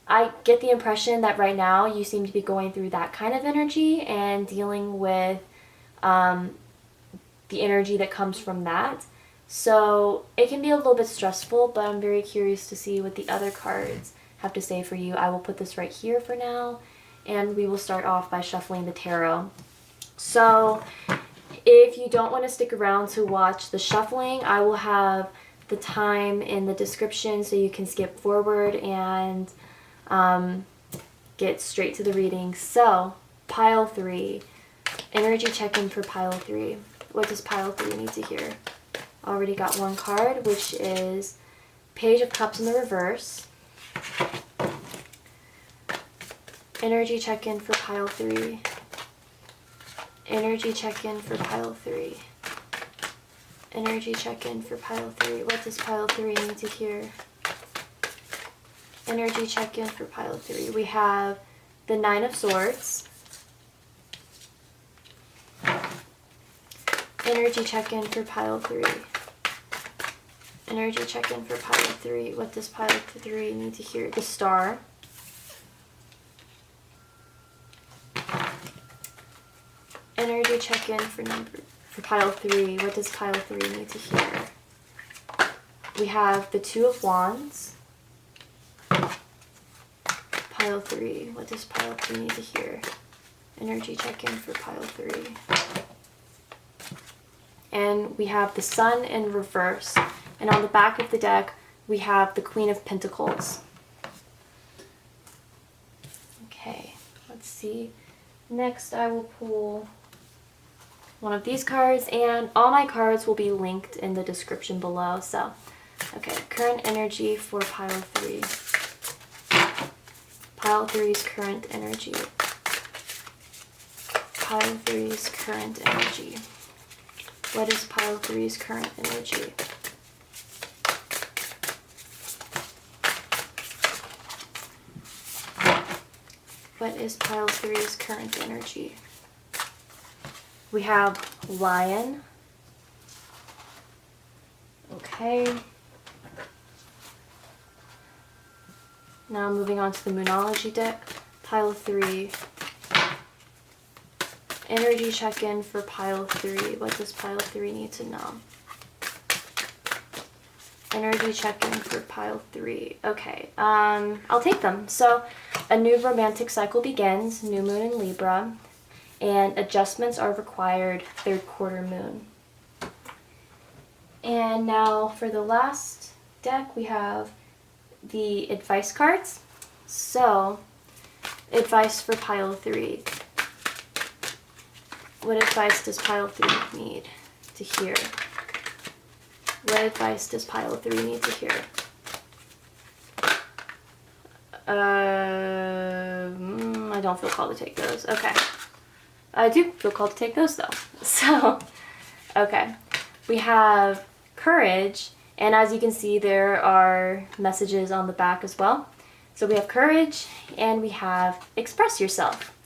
Speaker 1: I get the impression that right now you seem to be going through that kind of energy and dealing with the energy that comes from that. So it can be a little bit stressful, but I'm very curious to see what the other cards have to say for you. I will put this right here for now, and we will start off by shuffling the tarot. So if you don't want to stick around to watch the shuffling, I will have the time in the description so you can skip forward and get straight to the reading. So, pile 3. Energy check-in for pile 3. What does pile 3 need to hear? Already got one card, which is Page of Cups in the reverse. Energy check-in for pile 3. Energy check-in for pile 3. Energy check-in for pile 3. What does pile 3 need to hear? Energy check-in for pile 3. We have the 9 of Swords. Energy check-in for pile 3. Energy check-in for pile 3. What does pile 3 need to hear? The Star. Energy check-in for pile 3. What does pile 3 need to hear? We have the 2 of Wands. Pile 3. What does pile 3 need to hear? Energy check-in for pile 3. And we have the Sun in reverse. And on the back of the deck, we have the Queen of Pentacles. Okay, let's see. Next, I will pull one of these cards, and all my cards will be linked in the description below. So, okay, current energy for pile 3. Pile 3's current energy. Pile 3's current energy. What is pile 3's current energy? What is pile 3's current energy? We have Lion. Okay. Now moving on to the Moonology deck. Pile 3. Energy check-in for pile 3. What does pile 3 need to know? Energy check-in for pile 3. Okay, I'll take them. So, a new romantic cycle begins, new moon in Libra, and adjustments are required, third quarter moon. And now for the last deck, we have the advice cards. So, advice for pile 3. What advice does pile 3 need to hear? What advice does pile 3 need to hear? I don't feel called to take those. Okay. I do feel called to take those though. So, okay. We have courage, and as you can see, there are messages on the back as well. So we have courage, and we have express yourself.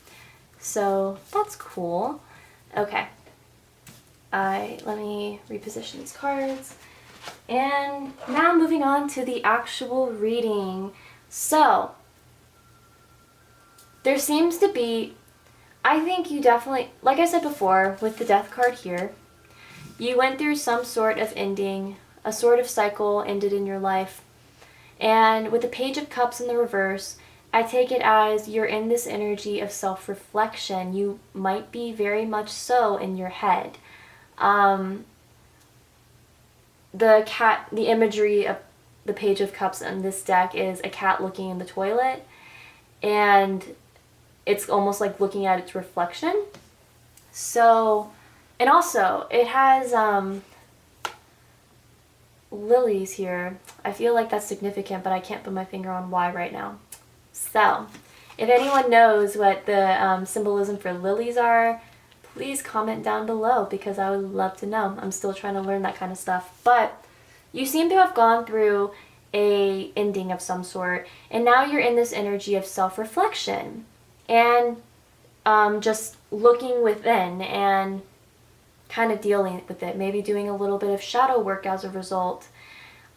Speaker 1: So that's cool. Okay. Let me reposition these cards. And now moving on to the actual reading. So, there seems to be, I think you definitely, like I said before, with the death card here, you went through some sort of ending, a sort of cycle ended in your life. And with the Page of Cups in the reverse, I take it as you're in this energy of self-reflection. You might be very much so in your head. The imagery of the Page of Cups in this deck is a cat looking in the toilet, and it's almost like looking at its reflection. So, and also, it has lilies here. I feel like that's significant, but I can't put my finger on why right now. So, if anyone knows what the symbolism for lilies are, please comment down below because I would love to know. I'm still trying to learn that kind of stuff. But you seem to have gone through a ending of some sort, and now you're in this energy of self-reflection and just looking within and kind of dealing with it, maybe doing a little bit of shadow work as a result.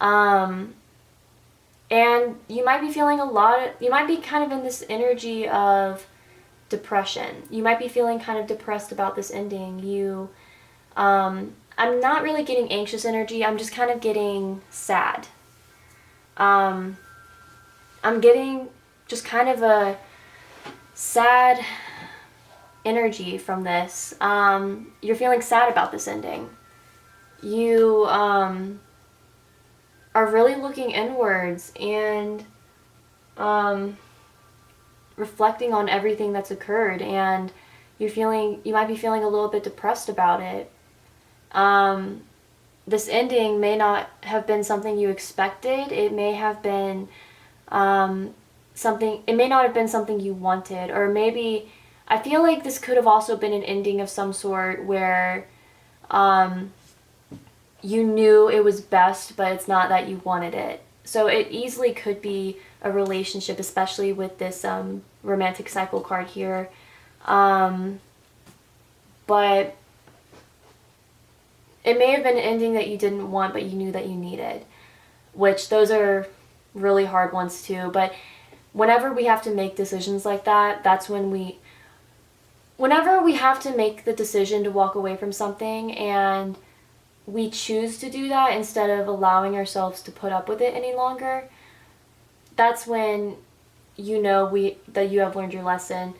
Speaker 1: And you might be feeling you might be kind of in this energy of depression. You might be feeling kind of depressed about this ending. I'm not really getting anxious energy, I'm just kind of getting sad. I'm getting just kind of a sad energy from this. You're feeling sad about this ending. You are really looking inwards and reflecting on everything that's occurred, and you might be feeling a little bit depressed about it. This ending may not have been something you expected. It may have been it may not have been something you wanted, or maybe I feel like this could have also been an ending of some sort where you knew it was best, but it's not that you wanted it. So it easily could be a relationship, especially with this romantic cycle card here. But it may have been an ending that you didn't want, but you knew that you needed, which those are really hard ones too. But whenever we have to make decisions like that, that's whenever we have to make the decision to walk away from something and we choose to do that instead of allowing ourselves to put up with it any longer, that's when you know that you have learned your lesson.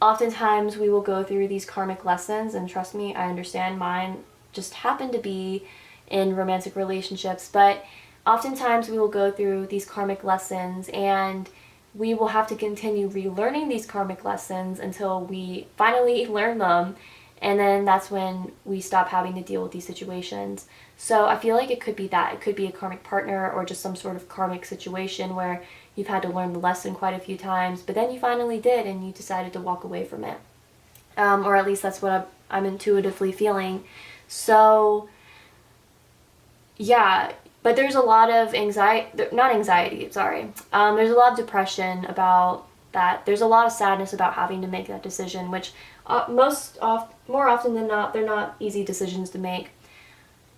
Speaker 1: Oftentimes we will go through these karmic lessons, and trust me, I understand mine just happened to be in romantic relationships, but oftentimes we will go through these karmic lessons and we will have to continue relearning these karmic lessons until we finally learn them, and then that's when we stop having to deal with these situations. So I feel like it could be that. It could be a karmic partner or just some sort of karmic situation where you've had to learn the lesson quite a few times, but then you finally did and you decided to walk away from it. Or at least that's what I'm intuitively feeling. So yeah, but there's a lot of there's a lot of depression about that. There's a lot of sadness about having to make that decision, which more often than not, they're not easy decisions to make.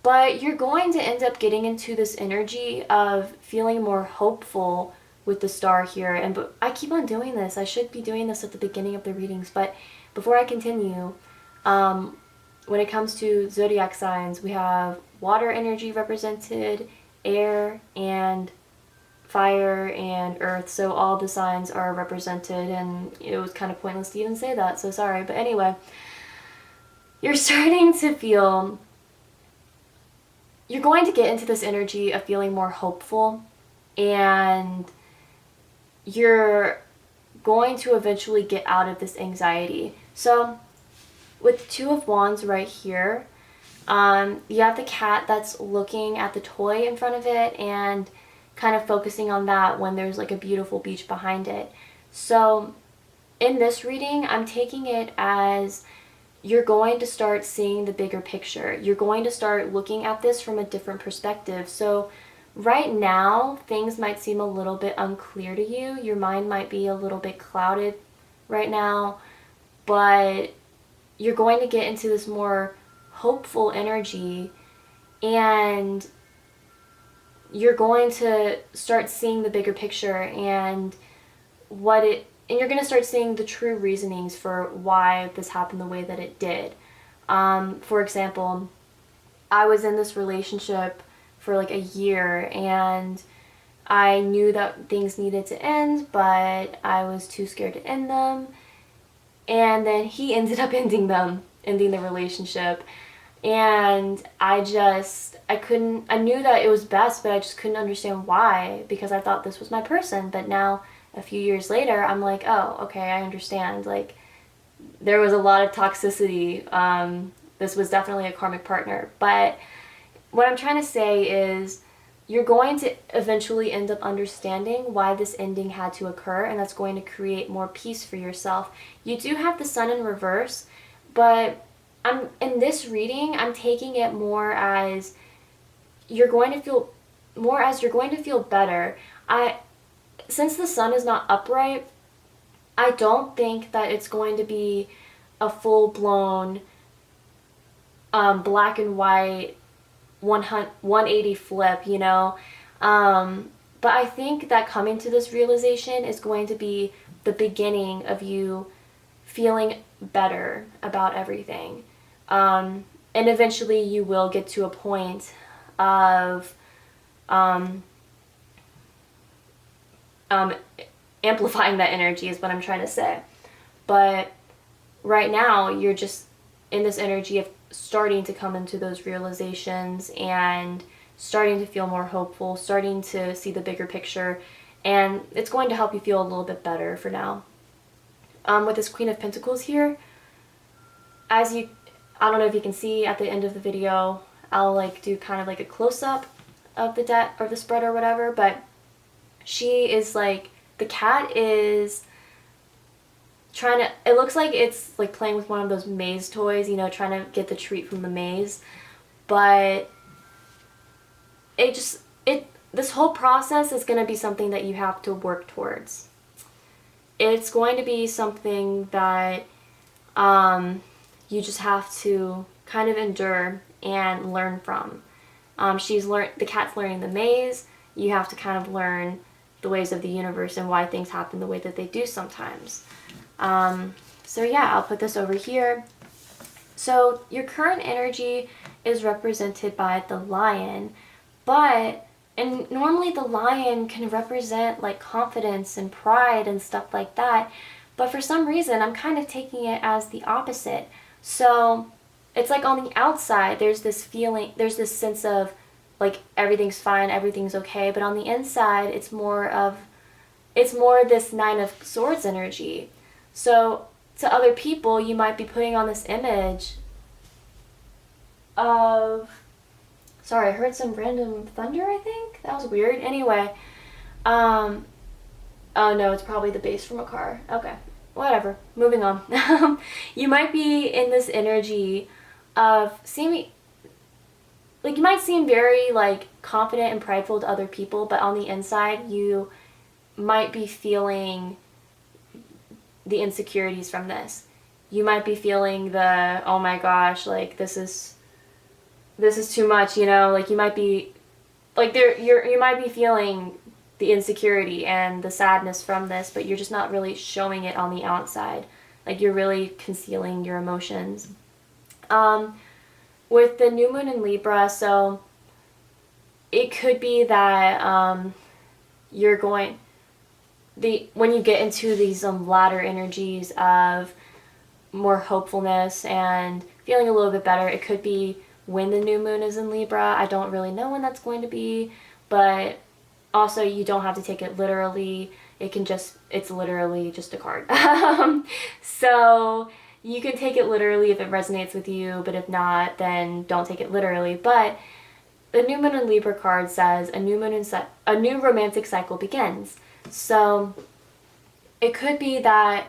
Speaker 1: But you're going to end up getting into this energy of feeling more hopeful with the star here. But I keep on doing this. I should be doing this at the beginning of the readings. But before I continue, when it comes to zodiac signs, we have water energy represented, air, and fire, and earth. So all the signs are represented, and it was kind of pointless to even say that, so sorry. But anyway, you're starting to feel... You're going to get into this energy of feeling more hopeful, and you're going to eventually get out of this anxiety. So with Two of Wands right here, you have the cat that's looking at the toy in front of it and kind of focusing on that when there's like a beautiful beach behind it. So in this reading, I'm taking it as you're going to start seeing the bigger picture. You're going to start looking at this from a different perspective. So right now, things might seem a little bit unclear to you. Your mind might be a little bit clouded right now, but you're going to get into this more hopeful energy, and you're going to start seeing the bigger picture and you're going to start seeing the true reasonings for why this happened the way that it did. For example, I was in this relationship for like a year, and I knew that things needed to end, but I was too scared to end them. And then he ended up ending the relationship. And I knew that it was best, but I just couldn't understand why, because I thought this was my person. But now, a few years later, I'm like, oh, okay, I understand. Like, there was a lot of toxicity. This was definitely a karmic partner. But what I'm trying to say is you're going to eventually end up understanding why this ending had to occur, and that's going to create more peace for yourself. You do have the Sun in reverse, But I'm in this reading, I'm taking it more as you're going to feel better. Since the sun is not upright, I don't think that it's going to be a full-blown black and white 180 flip, you know. But I think that coming to this realization is going to be the beginning of you feeling better about everything. And eventually you will get to a point of amplifying that energy is what I'm trying to say. But right now you're just in this energy of starting to come into those realizations and starting to feel more hopeful, starting to see the bigger picture, and it's going to help you feel a little bit better for now. With this Queen of Pentacles here, I don't know if you can see at the end of the video, I'll like do kind of like a close-up of the deck or the spread or whatever, but she is like, the cat is trying to, it looks like it's like playing with one of those maze toys, you know, trying to get the treat from the maze. But this whole process is going to be something that you have to work towards. It's going to be something that you just have to kind of endure and learn from. The cat's learning the maze. You have to kind of learn the ways of the universe and why things happen the way that they do sometimes. So yeah, I'll put this over here. So your current energy is represented by the lion, and normally the lion can represent like confidence and pride and stuff like that, but for some reason I'm kind of taking it as the opposite. So it's like on the outside there's this feeling, there's this sense of like everything's fine, everything's okay, but on the inside it's more this Nine of Swords energy. So to other people you might be putting on this image of, sorry, I heard some random thunder, I think. That was weird. Anyway, oh no, it's probably the bass from a car. Okay, whatever. Moving on. You might be in this energy of seeming, like you might seem very like confident and prideful to other people, but on the inside you might be feeling the insecurities from this. You might be feeling the, oh my gosh, like this is too much, you know, like you might be like you might be feeling the insecurity and the sadness from this, but you're just not really showing it on the outside. Like you're really concealing your emotions. With the new moon in Libra, so it could be that when you get into these latter energies of more hopefulness and feeling a little bit better, it could be when the new moon is in Libra. I don't really know when that's going to be, but also you don't have to take it literally. It's literally just a card. So you can take it literally if it resonates with you, but if not, then don't take it literally. But the new moon in Libra card says a new romantic cycle begins. So it could be that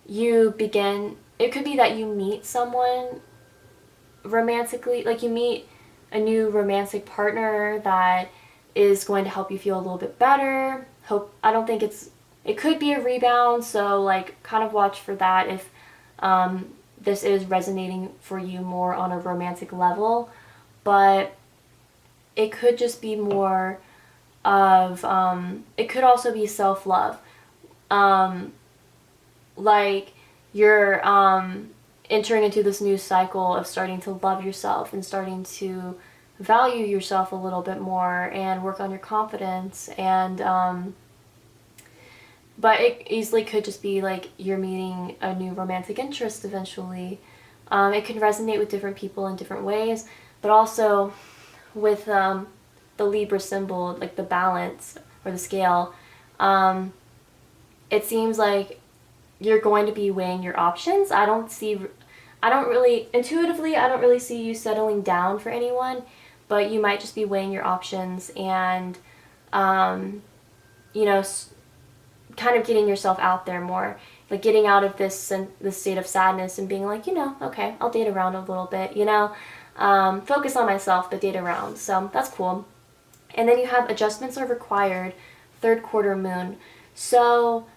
Speaker 1: you meet someone romantically, like you meet a new romantic partner that is going to help you feel a little bit better. It could be a rebound, so like kind of watch for that if this is resonating for you more on a romantic level. But it could just be more of, it could also be self-love. Like you're entering into this new cycle of starting to love yourself and starting to value yourself a little bit more and work on your confidence. And but it easily could just be like you're meeting a new romantic interest eventually. It can resonate with different people in different ways, but also with the Libra symbol, like the balance or the scale, it seems like you're going to be weighing your options. I don't really see you settling down for anyone, but you might just be weighing your options and, you know, kind of getting yourself out there more. like getting out of this state of sadness and being like, okay, I'll date around a little bit, focus on myself, but date around. So that's cool. And then you have adjustments are required, third quarter moon. So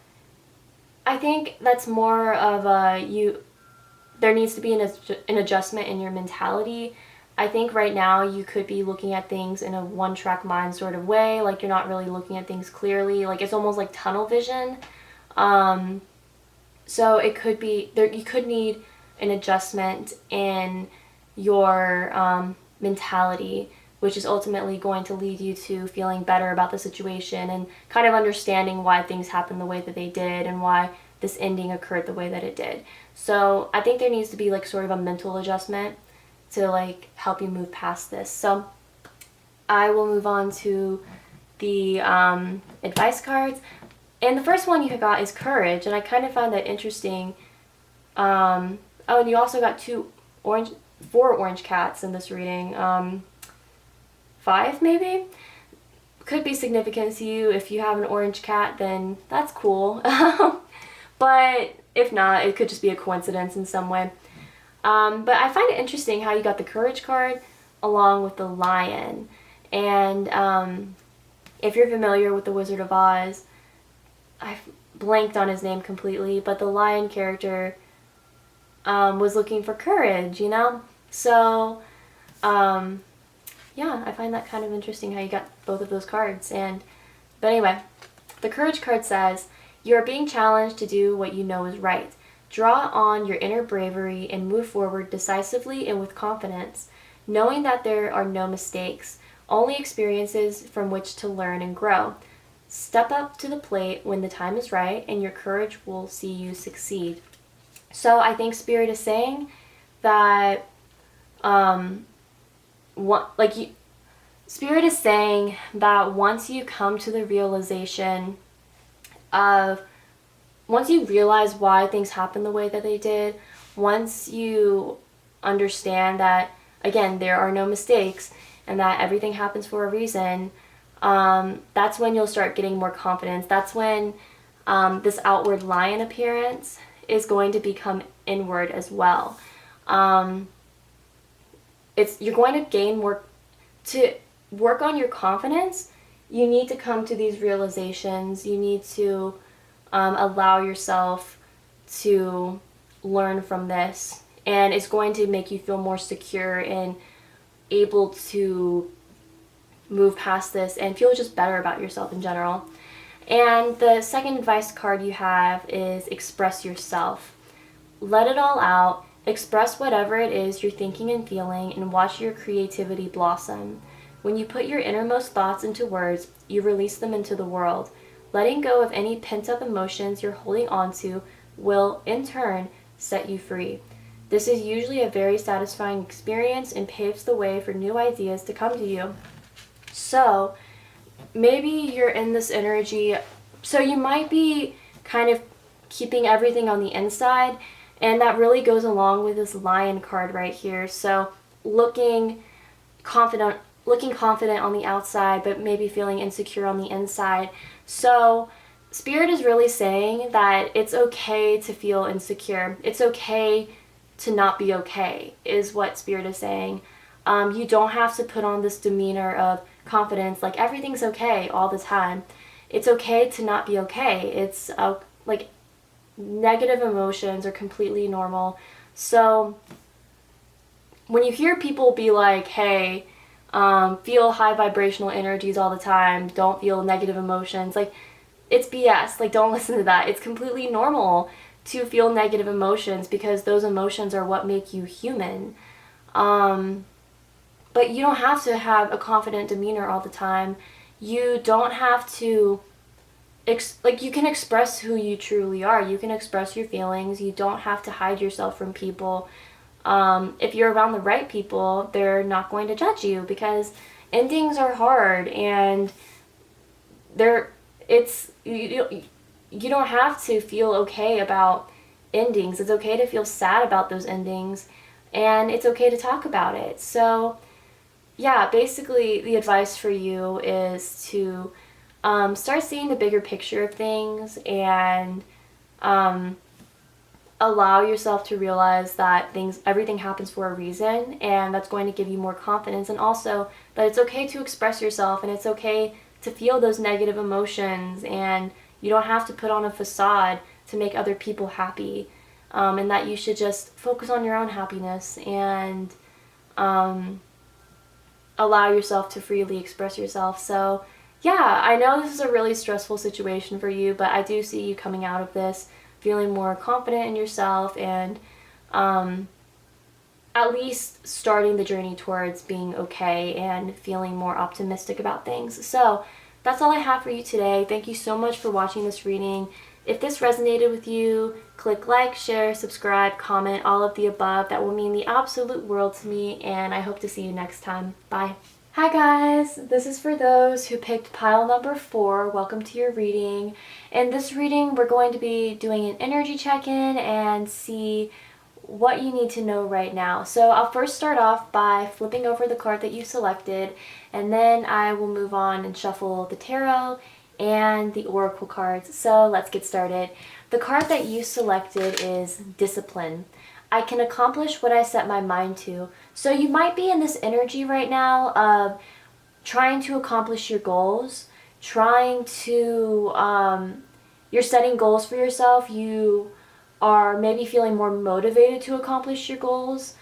Speaker 1: I think that's more of there needs to be an adjustment in your mentality. I think right now you could be looking at things in a one-track mind sort of way, like you're not really looking at things clearly, like it's almost like tunnel vision. So it could be, you could need an adjustment in your mentality, which is ultimately going to lead you to feeling better about the situation and kind of understanding why things happened the way that they did and why this ending occurred the way that it did. So I think there needs to be like sort of a mental adjustment to like help you move past this. So I will move on to the advice cards. And the first one you got is courage, and I kind of find that interesting. Oh, and you also got 4 orange cats in this reading. 5 maybe? Could be significant to you. If you have an orange cat, then that's cool. But if not, it could just be a coincidence in some way. But I find it interesting how you got the courage card along with the lion. And if you're familiar with the Wizard of Oz, I've blanked on his name completely, but the lion character was looking for courage, So, yeah, I find that kind of interesting how you got both of those cards. But anyway, the courage card says, you are being challenged to do what you know is right. Draw on your inner bravery and move forward decisively and with confidence, knowing that there are no mistakes, only experiences from which to learn and grow. Step up to the plate when the time is right, and your courage will see you succeed. So I think Spirit is saying that, Spirit is saying that once you come to the realization once you realize why things happen the way that they did, once you understand that, again, there are no mistakes and that everything happens for a reason, that's when you'll start getting more confidence. That's when this outward lion appearance is going to become inward as well. You're going to gain more. To work on your confidence, you need to come to these realizations. You need to allow yourself to learn from this, and it's going to make you feel more secure and able to move past this and feel just better about yourself in general. And the second advice card you have is express yourself. Let it all out. Express whatever it is you're thinking and feeling, and watch your creativity blossom. When you put your innermost thoughts into words, you release them into the world. Letting go of any pent-up emotions you're holding onto will, in turn, set you free. This is usually a very satisfying experience and paves the way for new ideas to come to you. So, maybe you're in this energy, so you might be kind of keeping everything on the inside, and that really goes along with this lion card right here. So, looking confident on the outside, but maybe feeling insecure on the inside. So Spirit is really saying that it's okay to feel insecure. It's okay to not be okay, is what Spirit is saying. You don't have to put on this demeanor of confidence, like everything's okay all the time. It's okay to not be okay. It's like negative emotions are completely normal. So when you hear people be like, hey, feel high vibrational energies all the time, don't feel negative emotions, like, it's BS. Like, don't listen to that. It's completely normal to feel negative emotions because those emotions are what make you human. But you don't have to have a confident demeanor all the time. You don't have to, you can express who you truly are. You can express your feelings. You don't have to hide yourself from people. If you're around the right people, they're not going to judge you because endings are hard, and you don't have to feel okay about endings. It's okay to feel sad about those endings, and it's okay to talk about it. So yeah, basically the advice for you is to start seeing the bigger picture of things and allow yourself to realize that everything happens for a reason, and that's going to give you more confidence, and also that it's okay to express yourself, and it's okay to feel those negative emotions, and you don't have to put on a facade to make other people happy, and that you should just focus on your own happiness and allow yourself to freely express yourself. So yeah, I know this is a really stressful situation for you, but I do see you coming out of this feeling more confident in yourself, and at least starting the journey towards being okay and feeling more optimistic about things. So that's all I have for you today. Thank you so much for watching this reading. If this resonated with you, click like, share, subscribe, comment, all of the above. That will mean the absolute world to me, and I hope to see you next time. Bye. Hi guys, this is for those who picked pile number 4. Welcome to your reading. In this reading, we're going to be doing an energy check-in and see what you need to know right now. So I'll first start off by flipping over the card that you selected, and then I will move on and shuffle the tarot and the oracle cards. So let's get started. The card that you selected is Discipline. I can accomplish what I set my mind to. So you might be in this energy right now of trying to accomplish your goals, trying to, you're setting goals for yourself. You are maybe feeling more motivated to accomplish your goals.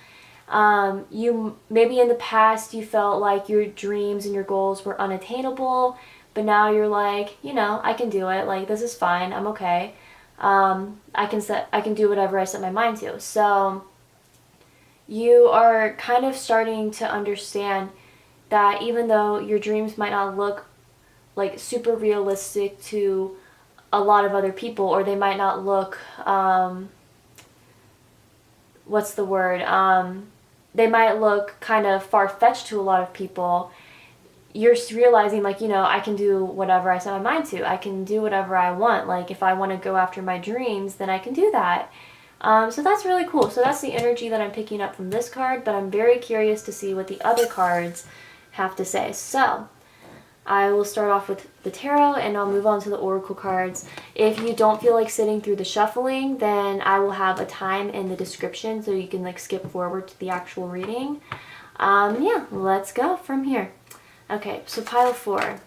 Speaker 1: You maybe in the past you felt like your dreams and your goals were unattainable, but now you're like, you know, I can do it. Like, this is fine. I'm okay. I can do whatever I set my mind to. So you are kind of starting to understand that even though your dreams might not look like super realistic to a lot of other people, or they might not look, what's the word? They might look kind of far-fetched to a lot of people. You're realizing, like, you know, I can do whatever I set my mind to. I can do whatever I want. Like, if I want to go after my dreams, then I can do that. So that's really cool. So that's the energy that I'm picking up from this card, but I'm very curious to see what the other cards have to say. So I will start off with the tarot, and I'll move on to the oracle cards. If you don't feel like sitting through the shuffling, then I will have a time in the description so you can like skip forward to the actual reading. Yeah, let's go from here. Okay, so pile 4.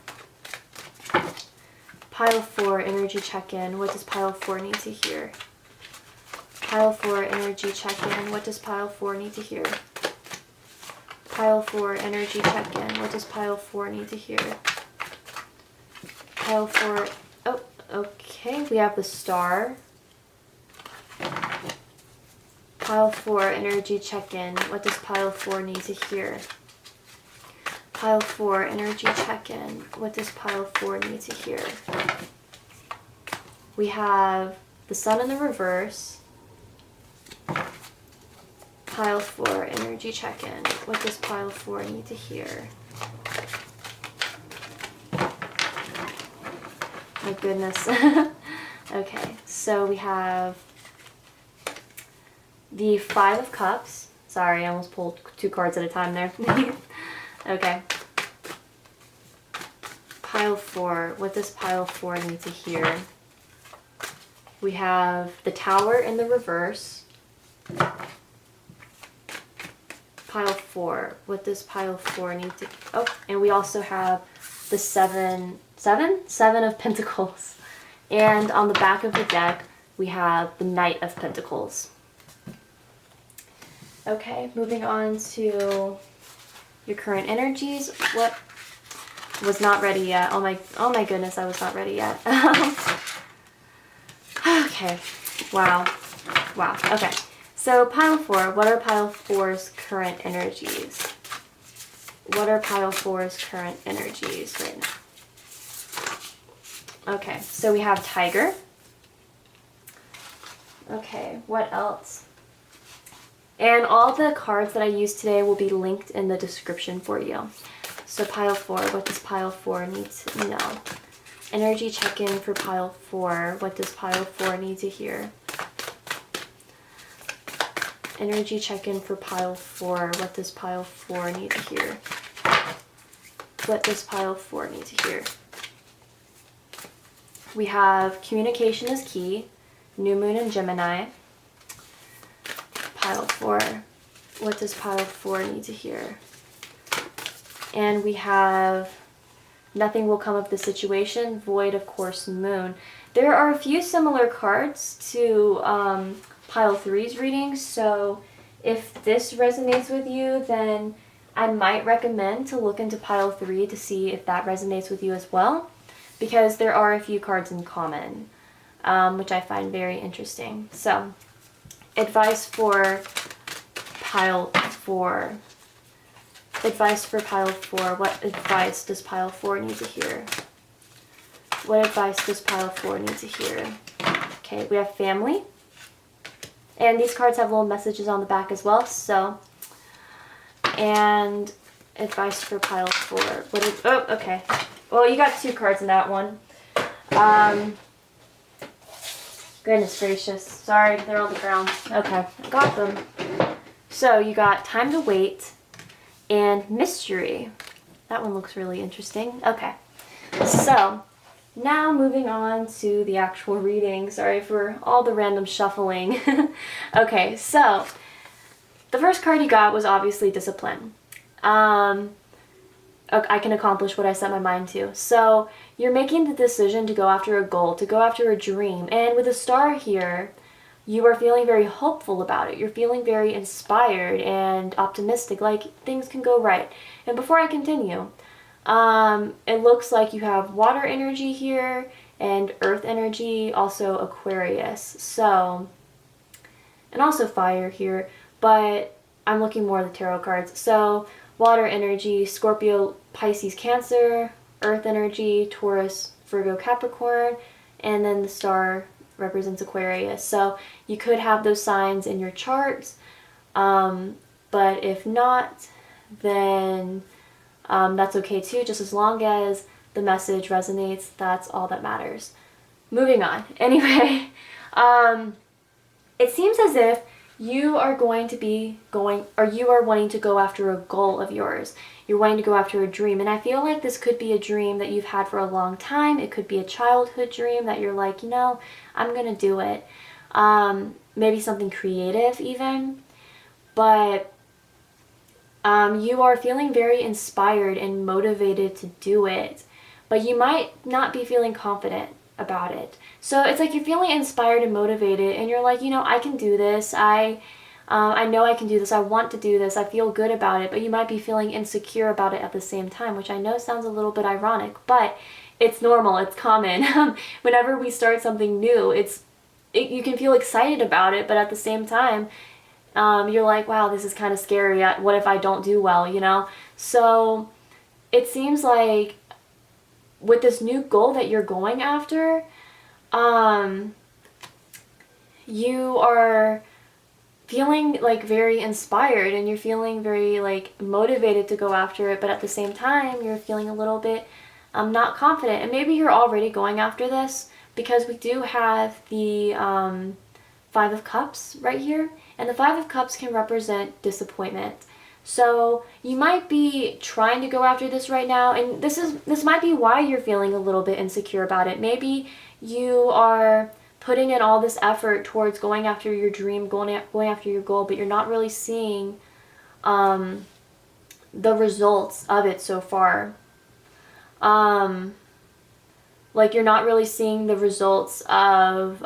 Speaker 1: Pile 4, energy check-in. What does pile 4 need to hear? Pile 4, energy check-in. What does pile 4 need to hear? Pile 4, energy check-in. What does pile 4 need to hear? Pile 4, oh, okay, we have the Star. Pile 4, energy check-in. What does pile 4 need to hear? Pile 4, energy check-in. What does pile 4 need to hear? We have the Sun in the reverse. Pile 4, energy check-in. What does pile 4 need to hear? My goodness. Okay, so we have the 5 of Cups. Sorry, I almost pulled 2 cards at a time there. Okay. Pile 4. What does pile 4 need to hear? We have the Tower in the reverse. Pile 4. What does pile 4 need to... Oh, and we also have the Seven of Pentacles. And on the back of the deck, we have the Knight of Pentacles. Okay, moving on to your current energies. What was not ready yet? Oh my goodness, I was not ready yet. Okay. Wow. Okay. So pile 4, what are pile 4's current energies? What are pile 4's current energies right now? Okay, so we have Tiger. Okay, what else? And all the cards that I use today will be linked in the description for you. So pile 4, what does pile 4 need to know? Energy check-in for pile 4. What does pile 4 need to hear? Energy check-in for pile 4. What does pile 4 need to hear? What does pile 4 need to hear? We have communication is key. New Moon in Gemini. Pile 4. What does pile 4 need to hear? And we have nothing will come of the situation, void, of course, moon. There are a few similar cards to pile 3's reading, so if this resonates with you, then I might recommend to look into pile 3 to see if that resonates with you as well, because there are a few cards in common, which I find very interesting. So, advice for pile 4. Advice for pile 4. What advice does pile 4 need to hear? What advice does pile 4 need to hear? Okay, we have family. And these cards have little messages on the back as well, so. And advice for pile 4. What is, oh, okay. Well, you got 2 cards in that one. Goodness gracious. Sorry, they're on the ground. Okay, I got them. So, you got time to wait and mystery. That one looks really interesting. Okay, so now moving on to the actual reading. Sorry for all the random shuffling. Okay, so the first card you got was obviously discipline. I can accomplish what I set my mind to. So you're making the decision to go after a goal, to go after a dream. And with a star here, you are feeling very hopeful about it. You're feeling very inspired and optimistic, like things can go right. And before I continue, it looks like you have water energy here and earth energy, also Aquarius. So, and also fire here, but I'm looking more at the tarot cards. So, water energy, Scorpio, Pisces, Cancer, earth energy, Taurus, Virgo, Capricorn, and then the star represents Aquarius. So you could have those signs in your charts, but if not, then that's okay too. Just as long as the message resonates, that's all that matters. Moving on. Anyway, it seems as if you are going to be going, or you are wanting to go after a goal of yours. You're wanting to go after a dream. And I feel like this could be a dream that you've had for a long time. It could be a childhood dream that you're like, you know, I'm going to do it. Maybe something creative even. But you are feeling very inspired and motivated to do it. But you might not be feeling confident about it. So it's like you're feeling inspired and motivated and you're like, you know, I can do this. I know I can do this. I want to do this. I feel good about it. But you might be feeling insecure about it at the same time, which I know sounds a little bit ironic, but it's normal. It's common. Whenever we start something new, you can feel excited about it, but at the same time, you're like, wow, this is kind of scary. What if I don't do well, you know? So it seems like with this new goal that you're going after, you are feeling like very inspired and you're feeling very like motivated to go after it, but at the same time you're feeling a little bit not confident. And maybe you're already going after this because we do have the 5 of Cups right here, and the 5 of Cups can represent disappointment. So you might be trying to go after this right now, and this might be why you're feeling a little bit insecure about it. Maybe you are putting in all this effort towards going after your dream, going after your goal, but you're not really seeing the results of it so far. Like you're not really seeing the results of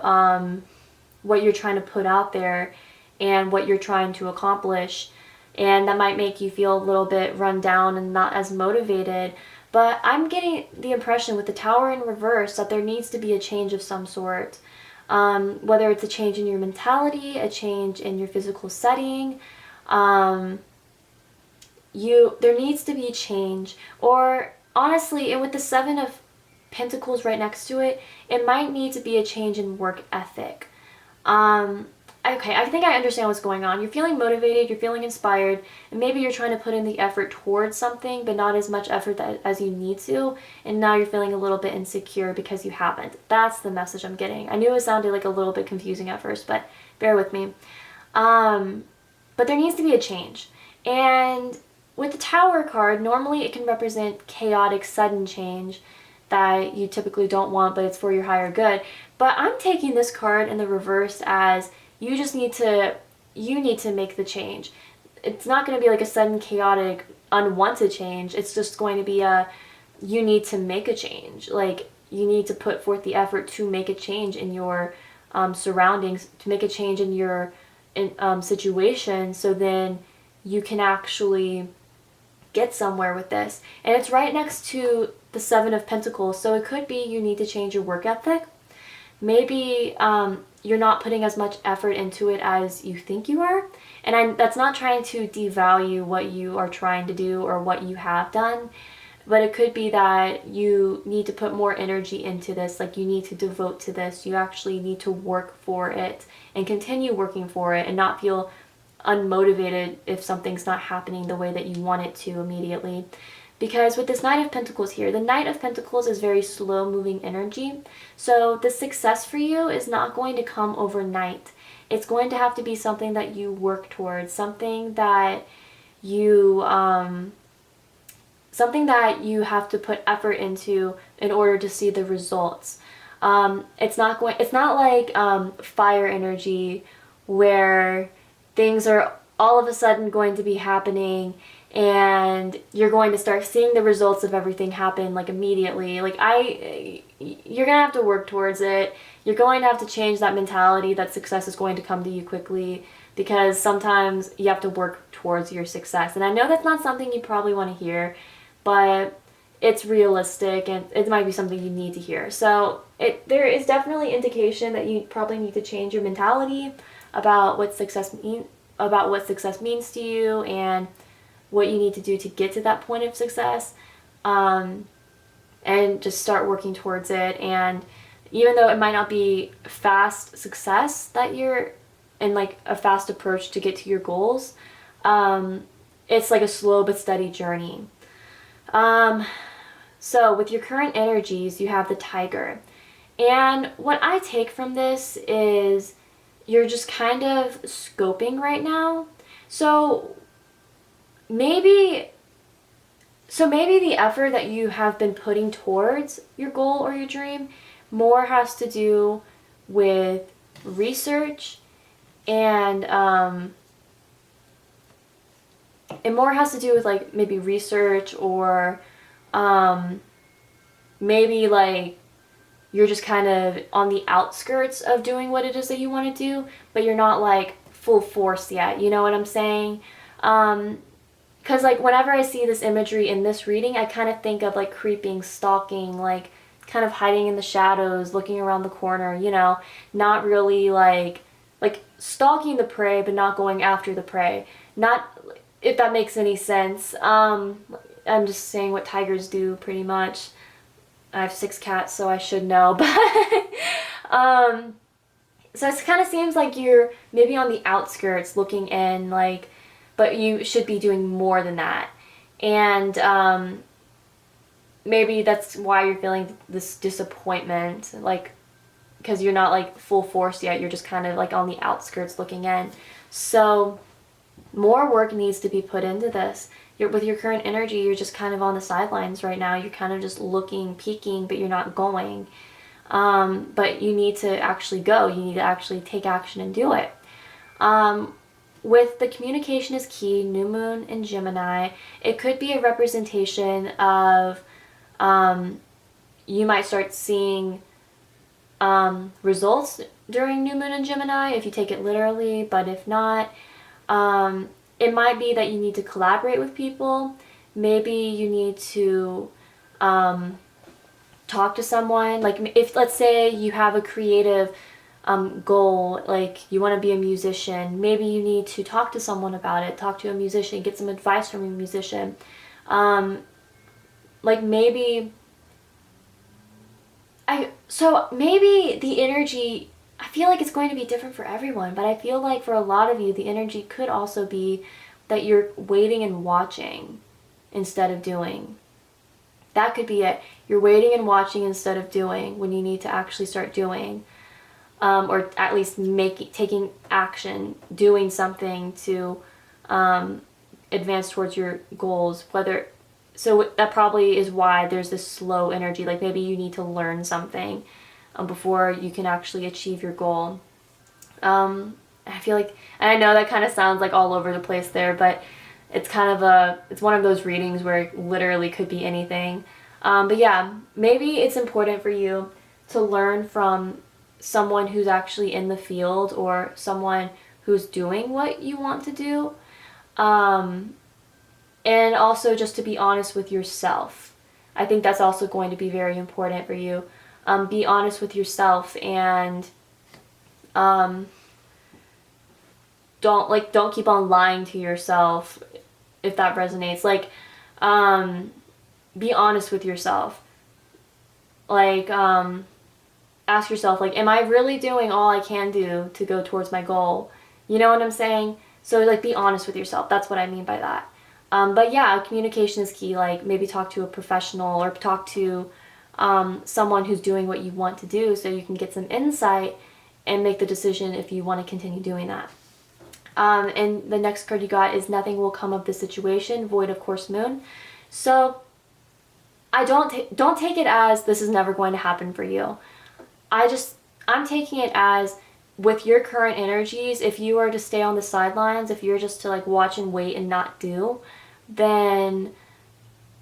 Speaker 1: what you're trying to put out there and what you're trying to accomplish. And that might make you feel a little bit run down and not as motivated. But I'm getting the impression with the Tower in reverse that there needs to be a change of some sort. Whether it's a change in your mentality, a change in your physical setting, there needs to be a change. Or honestly, and with the 7 of Pentacles right next to it, it might need to be a change in work ethic. Okay, I think I understand what's going on. You're feeling motivated, you're feeling inspired, and maybe you're trying to put in the effort towards something, but not as much effort as you need to, and now you're feeling a little bit insecure because you haven't. That's the message I'm getting. I knew it sounded like a little bit confusing at first, but bear with me. But there needs to be a change. And with the Tower card, normally it can represent chaotic, sudden change that you typically don't want, but it's for your higher good. But I'm taking this card in the reverse as you need to make the change. It's not going to be like a sudden, chaotic, unwanted change. It's just going to be you need to make a change. Like, you need to put forth the effort to make a change in your surroundings, to make a change in your situation, so then you can actually get somewhere with this. And it's right next to the Seven of Pentacles, so it could be you need to change your work ethic. Maybe you're not putting as much effort into it as you think you are. And that's not trying to devalue what you are trying to do or what you have done, but it could be that you need to put more energy into this. Like, you need to devote to this. You actually need to work for it and continue working for it, and not feel unmotivated if something's not happening the way that you want it to immediately. Because with this Knight of Pentacles here, the Knight of Pentacles is very slow moving energy. So the success for you is not going to come overnight. It's going to have to be something that you work towards, something that you have to put effort into in order to see the results. It's not like fire energy, where things are all of a sudden going to be happening and you're going to start seeing the results of everything happen like immediately. Like, you're gonna have to work towards it. You're going to have to change that mentality that success is going to come to you quickly, because sometimes you have to work towards your success. And I know that's not something you probably want to hear, but it's realistic and it might be something you need to hear. So there is definitely indication that you probably need to change your mentality about what success means to you, and what you need to do to get to that point of success, and just start working towards it. And even though it might not be fast success that you're in, like a fast approach to get to your goals, it's like a slow but steady journey. So with your current energies, you have the Tiger. And what I take from this is you're just kind of scoping right now. So maybe the effort that you have been putting towards your goal or your dream more has to do with research, and it more has to do with like maybe research, or maybe like you're just kind of on the outskirts of doing what it is that you want to do, but you're not like full force yet. You know what I'm saying? Because like whenever I see this imagery in this reading, I kind of think of like creeping, stalking, like kind of hiding in the shadows, looking around the corner, you know, not really like stalking the prey, but not going after the prey. Not, if that makes any sense. I'm just saying what tigers do pretty much. I have 6 cats, so I should know, but so it kind of seems like you're maybe on the outskirts looking in, like, but you should be doing more than that. And maybe that's why you're feeling this disappointment, like, because you're not like full force yet. You're just kind of like on the outskirts looking in. So more work needs to be put into this. With your current energy, you're just kind of on the sidelines right now. You're kind of just looking, peeking, but you're not going. But you need to actually go. You need to actually take action and do it. With the communication is key, new moon in Gemini, it could be a representation of you might start seeing results during new moon in Gemini if you take it literally, but if not, it might be that you need to collaborate with people. Maybe you need to talk to someone. Like, if, let's say, you have a creative goal, like you want to be a musician, maybe you need to talk to someone about it, talk to a musician, get some advice from a musician. Like maybe the energy, I feel like it's going to be different for everyone, but I feel like for a lot of you, the energy could also be that you're waiting and watching instead of doing. That could be it. You're waiting and watching instead of doing when you need to actually start doing. Or at least taking action, doing something to advance towards your goals. So that probably is why there's this slow energy. Like maybe you need to learn something. before you can actually achieve your goal. I feel like, and I know that kind of sounds like all over the place there, but it's it's one of those readings where it literally could be anything. But yeah, maybe it's important for you to learn from someone who's actually in the field or someone who's doing what you want to do. And also just to be honest with yourself. I think that's also going to be very important for you. Be honest with yourself and don't keep on lying to yourself, if that resonates. Like, be honest with yourself. Like, ask yourself, like, am I really doing all I can do to go towards my goal? You know what I'm saying? So, like, be honest with yourself. That's what I mean by that. But yeah, communication is key. Like, maybe talk to a professional or talk to someone who's doing what you want to do so you can get some insight and make the decision if you want to continue doing that. And the next card you got is nothing will come of the situation, void of course moon. So I don't take it as this is never going to happen for you. I'm taking it as, with your current energies, if you are to stay on the sidelines, if you're just to like watch and wait and not do, then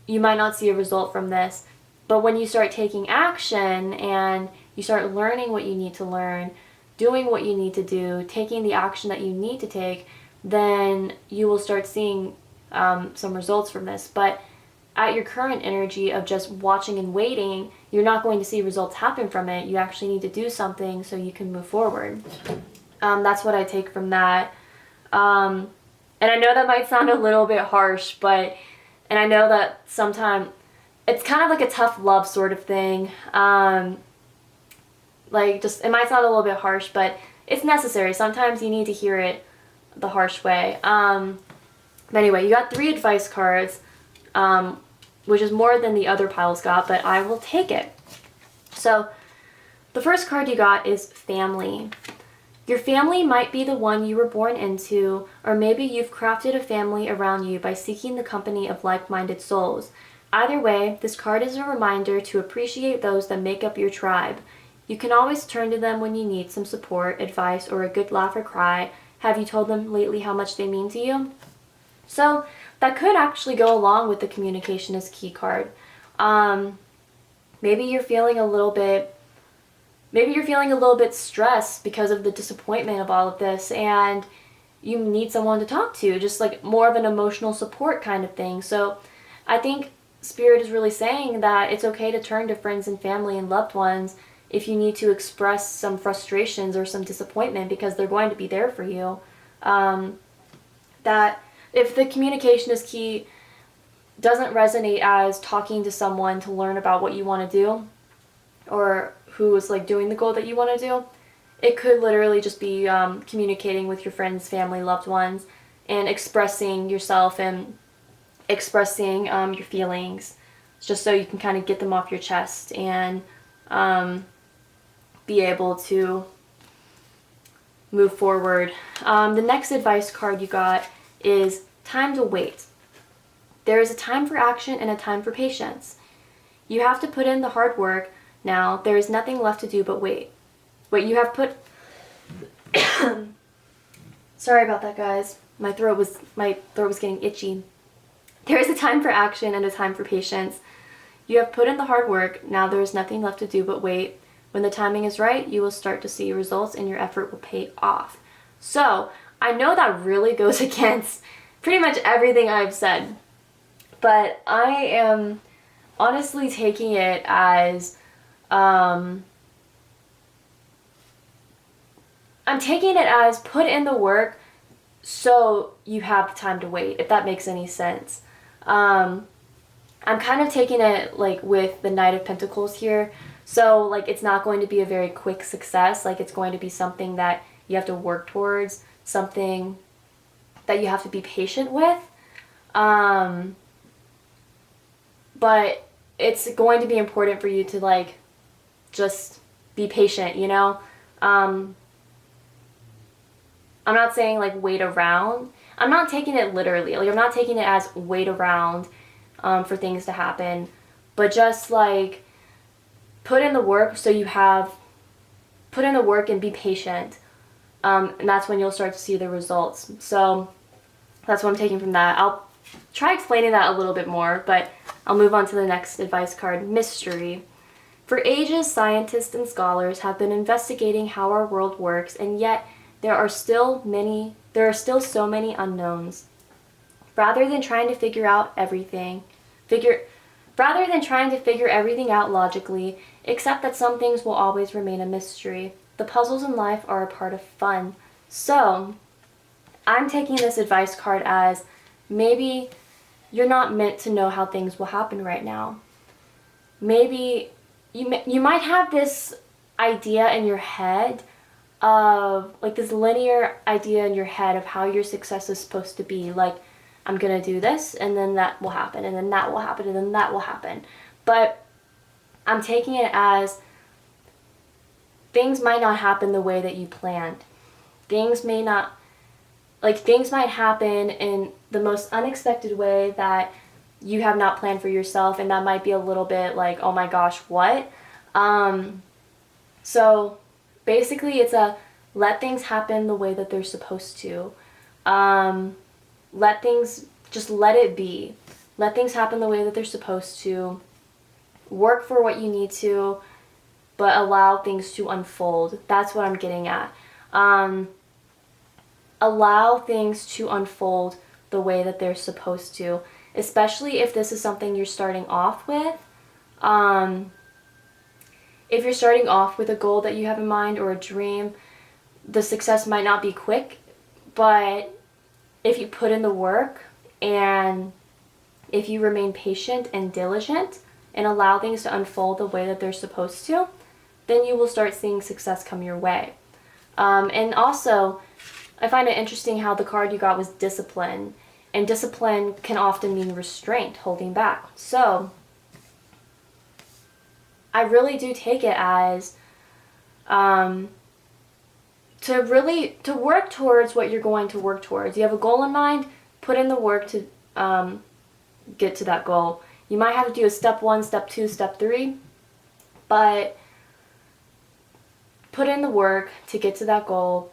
Speaker 1: you might not see a result from this. But when you start taking action and you start learning what you need to learn, doing what you need to do, taking the action that you need to take, then you will start seeing some results from this. But at your current energy of just watching and waiting, you're not going to see results happen from it. You actually need to do something so you can move forward. That's what I take from that. And I know that might sound a little bit harsh, and I know that sometimes it's kind of like a tough love sort of thing. It might sound a little bit harsh, but it's necessary. Sometimes you need to hear it the harsh way. But anyway, you got 3 advice cards, which is more than the other piles got, but I will take it. So the first card you got is family. Your family might be the one you were born into, or maybe you've crafted a family around you by seeking the company of like-minded souls. Either way, this card is a reminder to appreciate those that make up your tribe. You can always turn to them when you need some support, advice, or a good laugh or cry. Have you told them lately how much they mean to you? So that could actually go along with the communication is key card. Maybe you're feeling a little bit stressed because of the disappointment of all of this, and you need someone to talk to, just like more of an emotional support kind of thing. So I think Spirit is really saying that it's okay to turn to friends and family and loved ones if you need to express some frustrations or some disappointment, because they're going to be there for you. That if the communication is key doesn't resonate as talking to someone to learn about what you want to do, or who is like doing the goal that you want to do, it could literally just be communicating with your friends, family, loved ones, and expressing yourself and expressing your feelings, just so you can kind of get them off your chest and be able to move forward. The next advice card you got is time to wait. There is a time for action and a time for patience. You have to put in the hard work. Now, there is nothing left to do but wait. You have put... Sorry about that, guys. My throat was getting itchy. There is a time for action and a time for patience. You have put in the hard work. Now there is nothing left to do but wait. When the timing is right, you will start to see results and your effort will pay off. So, I know that really goes against pretty much everything I've said, but I am honestly taking it as I'm taking it as put in the work so you have time to wait, if that makes any sense. I'm kind of taking it like with the Knight of Pentacles here. So like it's not going to be a very quick success. Like it's going to be something that you have to work towards, something that you have to be patient with. But it's going to be important for you to like just be patient, you know? I'm not saying like wait around. I'm not taking it literally. Like I'm not taking it as wait around for things to happen, but just like put in the work so you have put in the work and be patient. And that's when you'll start to see the results. So that's what I'm taking from that. I'll try explaining that a little bit more, but I'll move on to the next advice card, mystery. For ages, scientists and scholars have been investigating how our world works, and yet there are still so many unknowns. Rather than trying to figure everything out logically, accept that some things will always remain a mystery. The puzzles in life are a part of fun. So, I'm taking this advice card as maybe you're not meant to know how things will happen right now. Maybe you might have this idea in your head of, like, this linear idea in your head of how your success is supposed to be. Like, I'm going to do this, and then that will happen, and then that will happen, and then that will happen. But I'm taking it as things might not happen the way that you planned. Things might happen in the most unexpected way that you have not planned for yourself, and that might be a little bit like, oh my gosh, what? So basically it's let things happen the way that they're supposed to. Let it be. Let things happen the way that they're supposed to. Work for what you need to, but allow things to unfold. That's what I'm getting at. Allow things to unfold the way that they're supposed to, especially if this is something you're starting off with. If you're starting off with a goal that you have in mind or a dream, the success might not be quick, but if you put in the work and if you remain patient and diligent and allow things to unfold the way that they're supposed to, then you will start seeing success come your way. And also, I find it interesting how the card you got was discipline. And discipline can often mean restraint, holding back. So, I really do take it as to work towards what you're going to work towards. You have a goal in mind, put in the work to get to that goal. You might have to do a step 1, step 2, step 3, but put in the work to get to that goal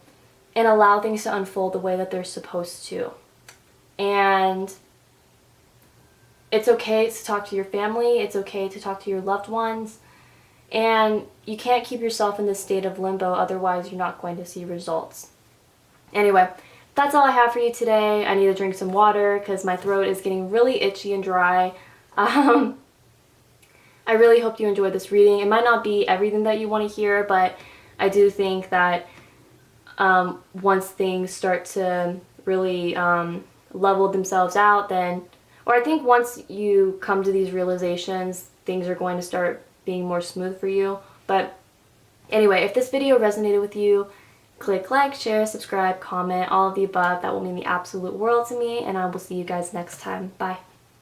Speaker 1: and allow things to unfold the way that they're supposed to. And it's okay to talk to your family, it's okay to talk to your loved ones, and you can't keep yourself in this state of limbo, otherwise you're not going to see results. Anyway, that's all I have for you today. I need to drink some water because my throat is getting really itchy and dry. I really hope you enjoyed this reading. It might not be everything that you want to hear, but I do think that once things start to really level themselves out, then, or I think once you come to these realizations, things are going to start being more smooth for you. But anyway, if this video resonated with you, click like, share, subscribe, comment, all of the above. That will mean the absolute world to me, and I will see you guys next time. Bye.